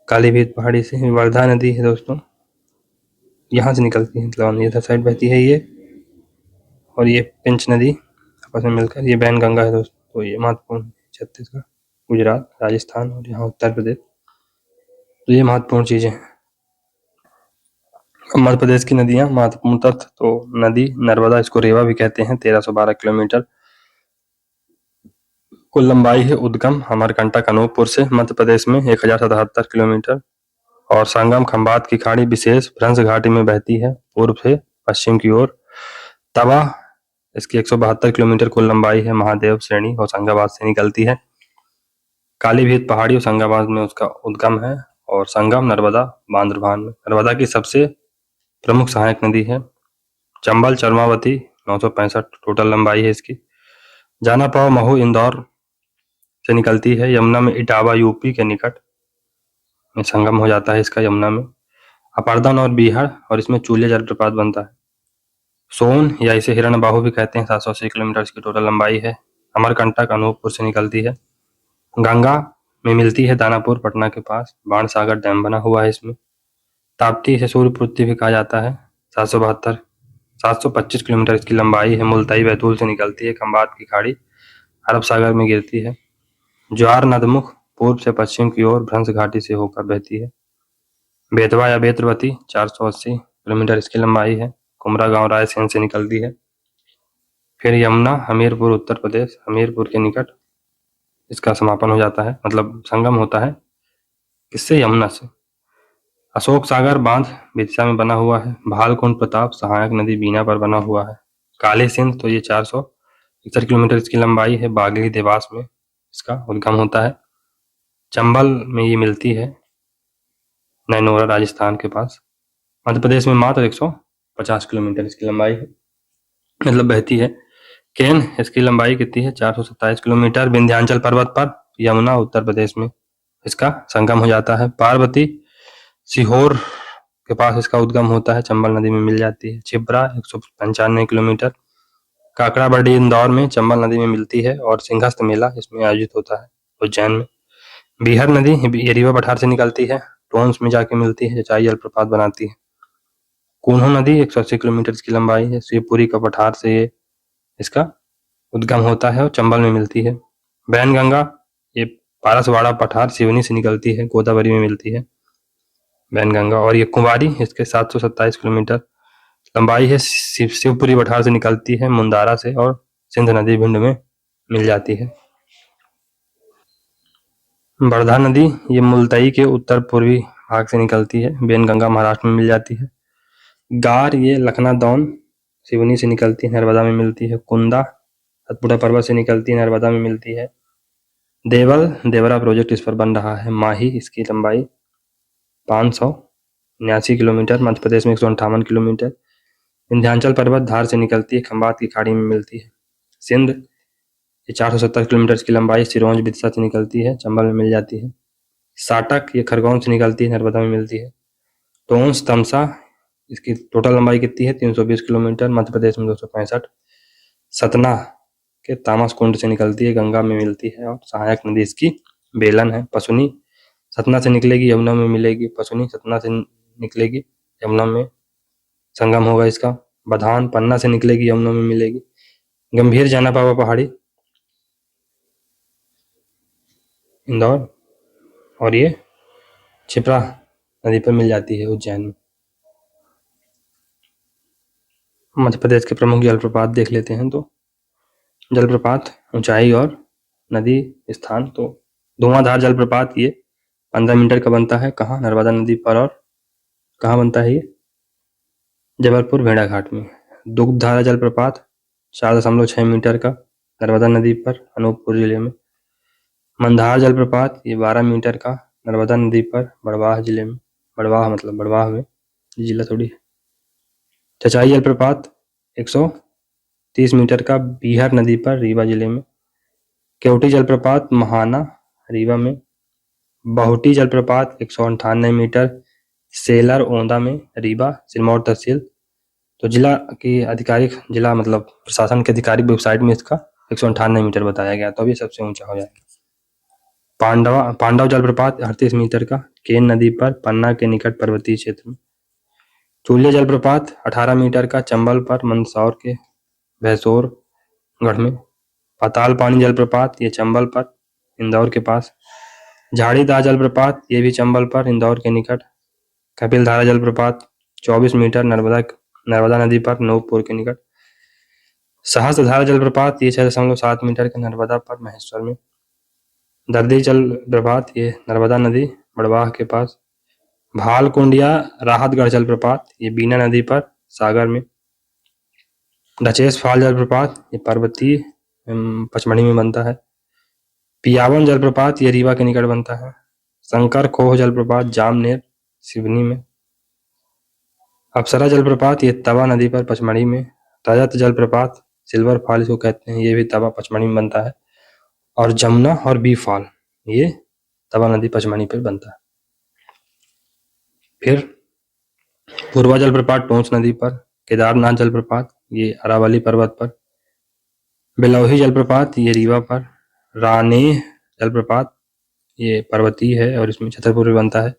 कालीभीत पहाड़ी से। वर्धा नदी है दोस्तों, यहाँ से निकलती है, मतलब इधर साइड बहती है ये। और ये पेंच नदी आपस में मिलकर ये बैनगंगा है दोस्तों। तो ये महत्वपूर्ण छत्तीसगढ़, गुजरात, राजस्थान और यहाँ उत्तर प्रदेश, तो ये महत्वपूर्ण चीजें हैं। मध्य प्रदेश की नदियां महत्वपूर्ण तथ्य, तो नदी नर्मदा, इसको रेवा भी कहते हैं, 1312 किलोमीटर कुल लंबाई है। उद्गम अमरकंटक अनूपपुर से मध्य प्रदेश में 1077 किलोमीटर और संगम खंभात की खाड़ी विशेष भ्रंश घाटी में बहती है पूर्व से पश्चिम की ओर। तवा, इसकी 172 किलोमीटर कुल लंबाई है। महादेव श्रेणी होशंगाबाद से निकलती है। कालीभीत पहाड़ी होशंगाबाद में उसका उद्गम है और संगम नर्मदा बांद्रभान में। नर्मदा की सबसे प्रमुख सहायक नदी है। चंबल चरमावती 965 टोटल लंबाई है इसकी। जानापाव महू इंदौर से निकलती है। यमुना में इटावा यूपी के निकट में संगम हो जाता है इसका यमुना में। अपारदन और बीहड़ और इसमें चूले जलप्रपात बनता है। सोन या इसे हिरणबाहु भी कहते हैं, 780 किलोमीटर इसकी टोटल लंबाई है। अमरकंटक अनूपपुर से निकलती है। गंगा में मिलती है दानापुर पटना के पास। बाणसागर डैम बना हुआ है इसमें। ताप्ती से सूर्यपुत्री भी कहा जाता है। 725 किलोमीटर इसकी लंबाई है। मुल्ताई बैतूल से निकलती है। खंभात की खाड़ी अरब सागर में गिरती है। ज्वार नदमुख पूर्व से पश्चिम की ओर भ्रंश घाटी से होकर बहती है। बेतवा या बेत्रवती 480 किलोमीटर इसकी लंबाई है। कुमरा गांव रायसेन से निकलती है। फिर यमुना हमीरपुर उत्तर प्रदेश, हमीरपुर के निकट इसका समापन हो जाता है, मतलब संगम होता है किससे? यमुना से। अशोक सागर बांध विदिशा में बना हुआ है। भालकुंड प्रताप सहायक नदी बीना पर बना हुआ है। काली सिंध तो ये 461 किलोमीटर इसकी लंबाई है। बागली देवास में इसका उद्गम होता है। चंबल में ये मिलती है, नैनोरा राजस्थान के पास। मध्य प्रदेश में मात्र 150 किलोमीटर इसकी लंबाई है, मतलब बहती है। केन इसकी लंबाई कितनी है? 427 किलोमीटर। विंध्याचल पर्वत पर यमुना उत्तर प्रदेश में इसका संगम हो जाता है। पार्वती सीहोर के पास इसका उद्गम होता है, चंबल नदी में मिल जाती है। छिबरा 195 किलोमीटर। काकड़ाबड़ी इंदौर में चंबल नदी में मिलती है और सिंहस्थ मेला इसमें आयोजित होता है उज्जैन में। बीहर नदी ये रीवा पठार से निकलती है, टोंस में जाके मिलती है, सिंचाई जलप्रपात बनाती है। कून्हो नदी 180 किलोमीटर की लंबाई है। शिवपुरी का पठार से ये इसका उद्गम होता है और चंबल में मिलती है। बैनगंगा ये पारसवाड़ा पठार सिवनी से निकलती है, गोदावरी में मिलती है बैनगंगा। और ये कुंवारी इसके 727 किलोमीटर लंबाई है। शिवपुरी पठार से निकलती है मुंदारा से और सिंध नदी भिंड में मिल जाती है। वर्धा नदी ये मुलतई के उत्तर पूर्वी भाग से निकलती है, बैनगंगा महाराष्ट्र में मिल जाती है। गार ये लखना दौन सिवनी से निकलती है, नर्मदा में मिलती है। कुंदा सतपुड़ा पर्वत से निकलती है, नर्मदा में मिलती है। देवल देवरा प्रोजेक्ट इस पर बन रहा है। माही इसकी लंबाई 579 किलोमीटर, मध्य प्रदेश में 158 किलोमीटर। विंध्याचल पर्वत धार से निकलती है, खंबात की खाड़ी में मिलती है। सिंध ये 470 किलोमीटर की लंबाई सिरोंज विदिशा से निकलती है, चंबल में मिल जाती है। साटक ये खरगोन से निकलती है, नर्मदा में मिलती है। टोंस तमसा इसकी टोटल लंबाई कितनी है? 320 किलोमीटर, मध्य प्रदेश में 265। सतना के तामस कुंड से निकलती है, गंगा में मिलती है और सहायक नदी इसकी बेलन है। पसुनी सतना से निकलेगी, यमुना में मिलेगी। पसुनी सतना से निकलेगी, यमुना में संगम होगा इसका। बधान पन्ना से निकलेगी, यमुना में मिलेगी। गंभीर जाना पावा पहाड़ी इंदौर और ये छिपरा नदी पर मिल जाती है उज्जैन में। मध्य प्रदेश के प्रमुख जलप्रपात देख लेते हैं। तो जलप्रपात ऊंचाई और नदी स्थान, तो धुआंधार जलप्रपात ये 15 मीटर का बनता है। कहाँ? नर्मदा नदी पर। और कहाँ बनता है ये? जबलपुर भेड़ाघाट में। दुग्धधारा जलप्रपात 4.6 मीटर का, नर्मदा नदी पर, अनूपपुर जिले में। मंदार जलप्रपात ये 12 मीटर का, नर्मदा नदी पर, बड़वाह जिले में। बड़वाह मतलब बड़वाह में, जिला थोड़ी है। चचाई जलप्रपात 130 मीटर का, बीहर नदी पर, रीवा जिले में। केवटी जलप्रपात महाना रीवा में। बहुटी जलप्रपात 198 मीटर, सेलर ओंदा में, रीवा सिरमौर तहसील। तो जिला की आधिकारिक जिला मतलब प्रशासन के आधिकारिक वेबसाइट में इसका 198 मीटर बताया गया, तो अभी सबसे ऊंचा हो जाएगा। पांडव जलप्रपात 38 मीटर का, केन नदी पर, पन्ना के निकट पर्वतीय क्षेत्र में। चूलिया जलप्रपात 18 मीटर का, चंबल पर, मंदसौर के भैंसोर गढ़ में। पाताल पानी जलप्रपात ये चंबल पर, इंदौर के पास। झाड़ीदार जलप्रपात ये भी चंबल पर, इंदौर के निकट। कपिलधारा जलप्रपात 24 मीटर, नर्मदा नदी पर, नूपपुर के निकट। सहस्त्रधारा जलप्रपात ये 6.7 मीटर के, नर्मदा पर, महेश्वर में। दर्दी जलप्रपात ये नर्मदा नदी बड़वाह के पास। भालकुंडिया राहतगढ़ जलप्रपात ये बीना नदी पर, सागर में। डचेस फॉल जलप्रपात ये पर्वतीय पचमढ़ी में बनता है। पियावन जलप्रपात ये रीवा के निकट बनता है। शंकर खोह जलप्रपात जामनेर सिवनी में। अप्सरा जलप्रपात ये तवा नदी पर, पचमढ़ी में। रजत जलप्रपात सिल्वर फॉल इसको कहते हैं, ये भी तवा पचमढ़ी में बनता है। और जमुना और बी फॉल ये तवा नदी पचमढ़ी पर बनता है। फिर पूर्वा जलप्रपात टोंस नदी पर। केदारनाथ जलप्रपात ये अरावली पर्वत पर। बिलौही जलप्रपात ये रीवा पर। रानेह जलप्रपात ये पर्वतीय है और इसमें छतरपुर में बनता है।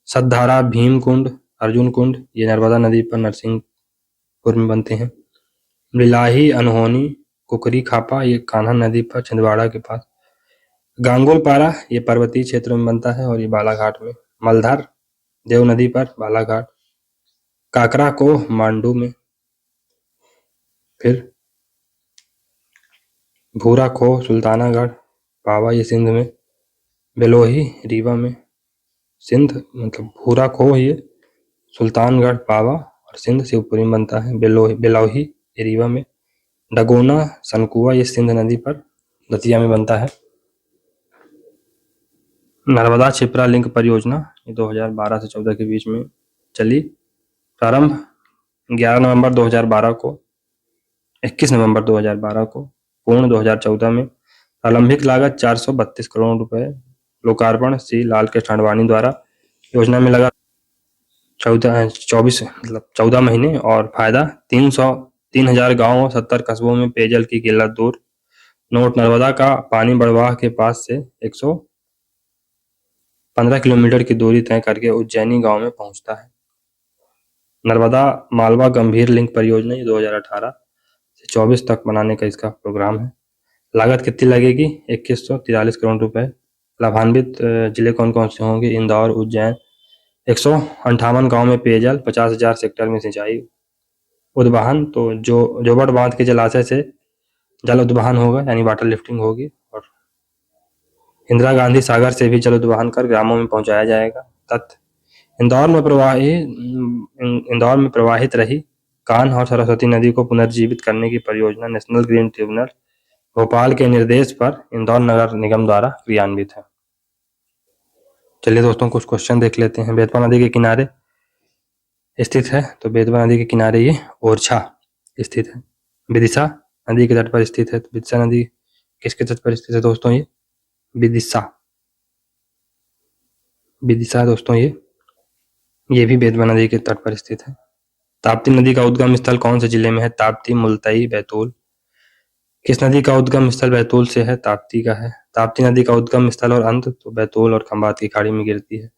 सतधारा भीम कुंड अर्जुन कुंड ये नर्मदा नदी पर, नरसिंहपुर में बनते हैं। बिलाही अनहोनी कुकरी खापा ये कान्हा नदी पर, छिंदवाड़ा के पास। गांगुलपारा ये पर्वतीय क्षेत्र में बनता है और ये बालाघाट में। मलधर देव नदी पर, बालाघाट। काकरा को मांडू में। फिर भूरा खो सुल्तानागढ़ पावा ये सिंध में, बेलोही रीवा में, सिंध मतलब भूरा खो ये सुल्तानगढ़ पावा और सिंध शिवपुरी में बनता है, बेलोही ये रीवा में, डगोना सनकुआ ये सिंध नदी पर दतिया में बनता है। नर्मदा क्षिप्रा लिंक परियोजना ये 2012 से 14 के बीच में चली। प्रारंभ 11 नवंबर 2012 को, 21 नवंबर 2012 को, पूर्ण 2014 में। प्रारंभिक लागत 432 करोड़ रुपए। लोकार्पण श्री लाल कृष्ण आडवाणी द्वारा। योजना में लगा 14 महीने और फायदा 3,000 गांवों 70 कस्बों में पेयजल की किल्लत दूर। नोट नर्मदा का पानी बड़वाह के पास से 115 किलोमीटर की दूरी तय करके उज्जैनी गांव में पहुंचता है। नर्मदा मालवा गंभीर लिंक परियोजना ये 2018 से 24 तक बनाने का इसका प्रोग्राम है। लागत कितनी लगेगी? 2143 करोड़ रुपए। लाभान्वित जिले कौन कौन से होंगे? इंदौर, उज्जैन। 158 गांव में पेयजल, 50,000 सेक्टर में सिंचाई। उद्वहन तो जोबड़ बांध के जलाशय से जल उद्वहन होगा यानी वाटर लिफ्टिंग होगी, और इंदिरा गांधी सागर से भी जल उद्वहन कर ग्रामों में पहुंचाया जाएगा। तथ्य: इंदौर में प्रवाहित रही कान्ह और सरस्वती नदी को पुनर्जीवित करने की परियोजना नेशनल ग्रीन ट्रिब्यूनल भोपाल के निर्देश पर इंदौर नगर निगम द्वारा क्रियान्वित है। चलिए दोस्तों कुछ क्वेश्चन देख लेते हैं। बेतवा नदी के किनारे स्थित है, तो बेतवा नदी के किनारे ये ओरछा स्थित है। विदिशा नदी के तट पर स्थित है, तो विदिशा नदी किसके तट पर स्थित है दोस्तों? ये विदिशा दोस्तों ये भी बेतवा नदी के तट पर स्थित है। ताप्ती नदी का उद्गम स्थल कौन से जिले में है? ताप्ती, मुल्ताई, बैतूल। किस नदी का उद्गम स्थल बैतूल से है? ताप्ती का है। ताप्ती नदी का उद्गम स्थल और अंत तो बैतूल और खंभात की खाड़ी में गिरती है।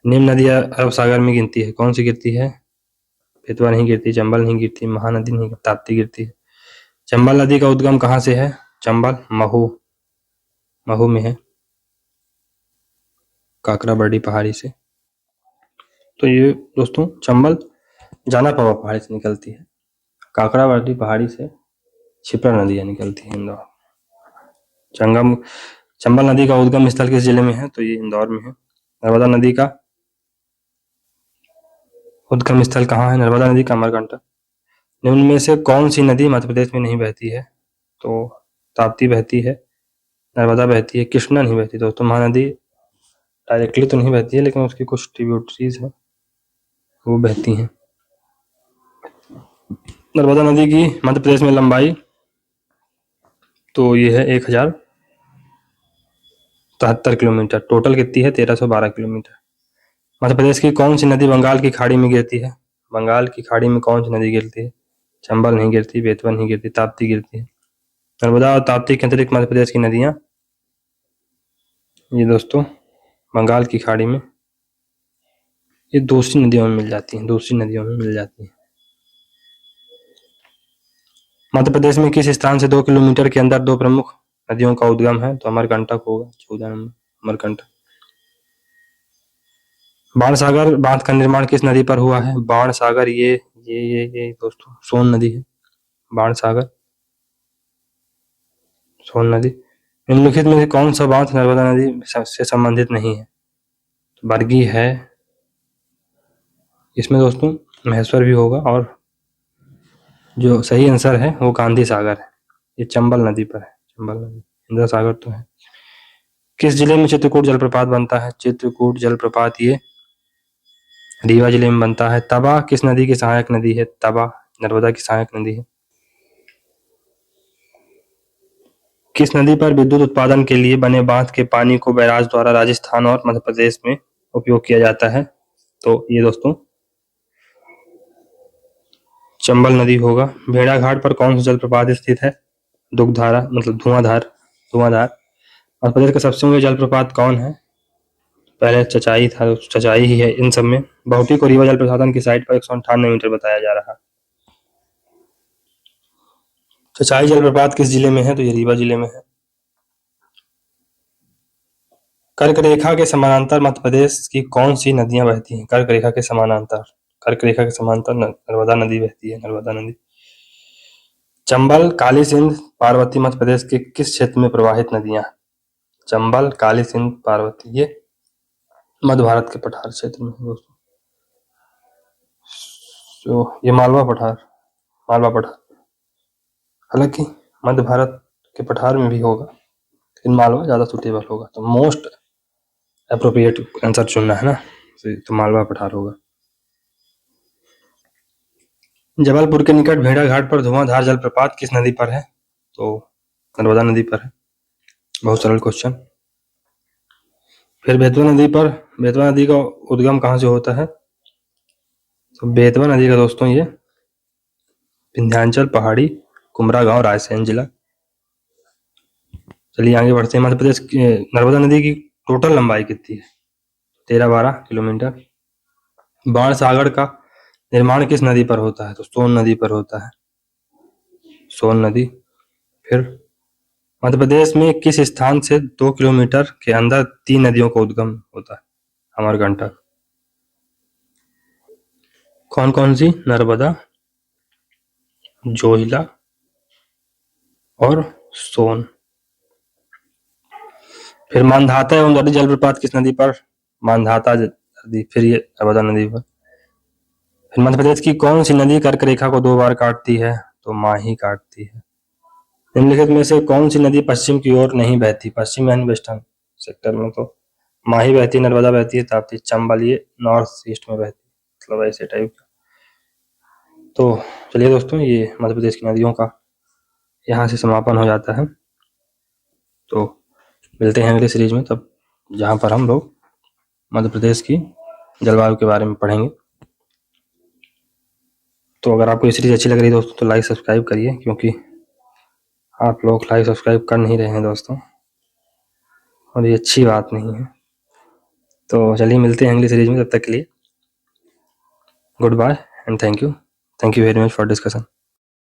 निम्न नदी अरब सागर में गिरती है, कौन सी गिरती है? बेतवा नहीं गिरती, चंबल नहीं गिरती, महानदी नहीं, ताप्ती गिरती है। चंबल नदी का उद्गम कहाँ से है? चंबल महू में है, काकराबर्डी पहाड़ी से। तो ये दोस्तों चंबल जानापावा पहाड़ी से निकलती है, काकराबर्डी पहाड़ी से क्षिप्रा नदियां निकलती है इंदौर। चंबल नदी का उद्गम स्थल किस जिले में है? तो ये इंदौर में है। नर्मदा नदी का उद्गम स्थल कहाँ है? नर्मदा नदी का अमरकंटक। निम्न में से कौन सी नदी मध्य प्रदेश में नहीं बहती है? तो ताप्ती बहती है, नर्मदा बहती है, कृष्णा नहीं बहती दोस्तों। महानदी डायरेक्टली तो नहीं बहती है, लेकिन उसकी कुछ ट्रिब्यूटरीज है वो बहती हैं। नर्मदा नदी की मध्य प्रदेश में लंबाई तो ये है 1073 किलोमीटर। टोटल कितनी है? 1312 किलोमीटर। मध्य प्रदेश की कौन सी नदी बंगाल की खाड़ी में गिरती है? बंगाल की खाड़ी में कौन सी नदी गिरती है? चंबल नहीं गिरती, बेतवा नहीं गिरती, ताप्ती गिरती है। नर्मदा और ताप्ती के अतिरिक्त मध्य प्रदेश की नदियां ये दोस्तों बंगाल की खाड़ी में ये दूसरी नदियों में मिल जाती हैं। मध्य प्रदेश में किस स्थान से 2 किलोमीटर के अंदर 2 प्रमुख नदियों का उद्गम है? तो अमरकंटक होगा, 14 नंबर अमरकंटक। बाणसागर बांध का निर्माण किस नदी पर हुआ है? बाणसागर ये दोस्तों सोन नदी है। बाणसागर सोन नदी। निम्नलिखित में से कौन सा बांध नर्मदा नदी से संबंधित नहीं है? तो बरगी है, इसमें दोस्तों महेश्वर भी होगा, और जो सही आंसर है वो गांधी सागर है, ये चंबल नदी पर है। चंबल नदी, इंदिरा सागर तो है। किस जिले में चित्रकूट जलप्रपात बनता है? चित्रकूट जलप्रपात ये रीवा जिले में बनता है। तवा किस नदी की सहायक नदी है? तवा नर्मदा की सहायक नदी है। किस नदी पर विद्युत उत्पादन के लिए बने बांध के पानी को बैराज द्वारा राजस्थान और मध्य प्रदेश में उपयोग किया जाता है? तो ये दोस्तों चंबल नदी होगा। भेड़ाघाट पर कौन सा जलप्रपात स्थित है? दुग्धारा मतलब धुआंधार। मध्य प्रदेश का सबसे ऊंचा जलप्रपात कौन है? पहले चचाई था, चचाई ही है इन सब में। बहुटी को रीवा जल प्रसाधन की साइट पर 198 मीटर बताया जा रहा है। चचाई जलप्रपात किस जिले में है? तो ये रीवा जिले में है। कर्क रेखा के समानांतर मध्य प्रदेश की कौन सी नदियां बहती हैं? कर्क रेखा के समानांतर नर्मदा नदी बहती है, नर्मदा नदी। चंबल, काली सिंध, पार्वती मध्य प्रदेश के किस क्षेत्र में प्रवाहित नदियां हैं? चंबल, काली सिंध, पार्वती, ये मध्य भारत के पठार क्षेत्र में है दोस्तों। तो ये मालवा पठार, मालवा पठार, हालांकि मध्य भारत के पठार में भी होगा, लेकिन मालवा ज़्यादा सुटेबल होगा। तो मोस्ट अप्रोप्रिएट आंसर चुनना है ना, तो मालवा पठार होगा। जबलपुर के निकट भेड़ाघाट पर धुआंधार जलप्रपात किस नदी पर है? तो नर्मदा नदी पर है। बहुत सरल क्वेश्चन। फिर बेतवा नदी पर, बेतवा नदी का उद्गम कहाँ से होता है? तो बेतवा नदी का दोस्तों ये विंध्याचल पहाड़ी, कुमरा गांव, रायसेन जिला। चलिए आगे बढ़ते हैं। मध्य प्रदेश की नर्मदा नदी की टोटल लंबाई कितनी है? 13-12 किलोमीटर। बाण सागर का निर्माण किस नदी पर होता है? तो सोन नदी पर होता है, सोन नदी। फिर मध्य प्रदेश में किस स्थान से 2 किलोमीटर के अंदर 3 नदियों का उद्गम होता है? अमरकंटक। कौन कौन सी? नर्मदा, जोहिला और सोन। फिर मानधाता एवं दरी जलप्रपात किस नदी पर? मानधाता नदी, फिर ये नर्मदा नदी पर। फिर मध्य प्रदेश की कौन सी नदी कर्क रेखा को 2 बार काटती है? तो माही काटती है। निम्नलिखित में से कौन सी नदी पश्चिम की ओर नहीं बहती? पश्चिम यानी वेस्टर्न सेक्टर में तो माही बहती है, नर्मदा बहती है, ताप्ती। चंबल ये नॉर्थ ईस्ट में बहती है, मतलब ऐसे टाइप का। तो चलिए दोस्तों, ये मध्य प्रदेश की नदियों का यहाँ से समापन हो जाता है। तो मिलते हैं अगले सीरीज में, तब जहाँ पर हम लोग मध्य प्रदेश की जलवायु के बारे में पढ़ेंगे। तो अगर आपको ये सीरीज अच्छी लग रही है दोस्तों, तो लाइक सब्सक्राइब करिए, क्योंकि आप लोग लाइक सब्सक्राइब कर नहीं रहे हैं दोस्तों, और ये अच्छी बात नहीं है। तो चलिए मिलते हैं अगली सीरीज में, तब तक के लिए goodbye and thank you very much for discussion.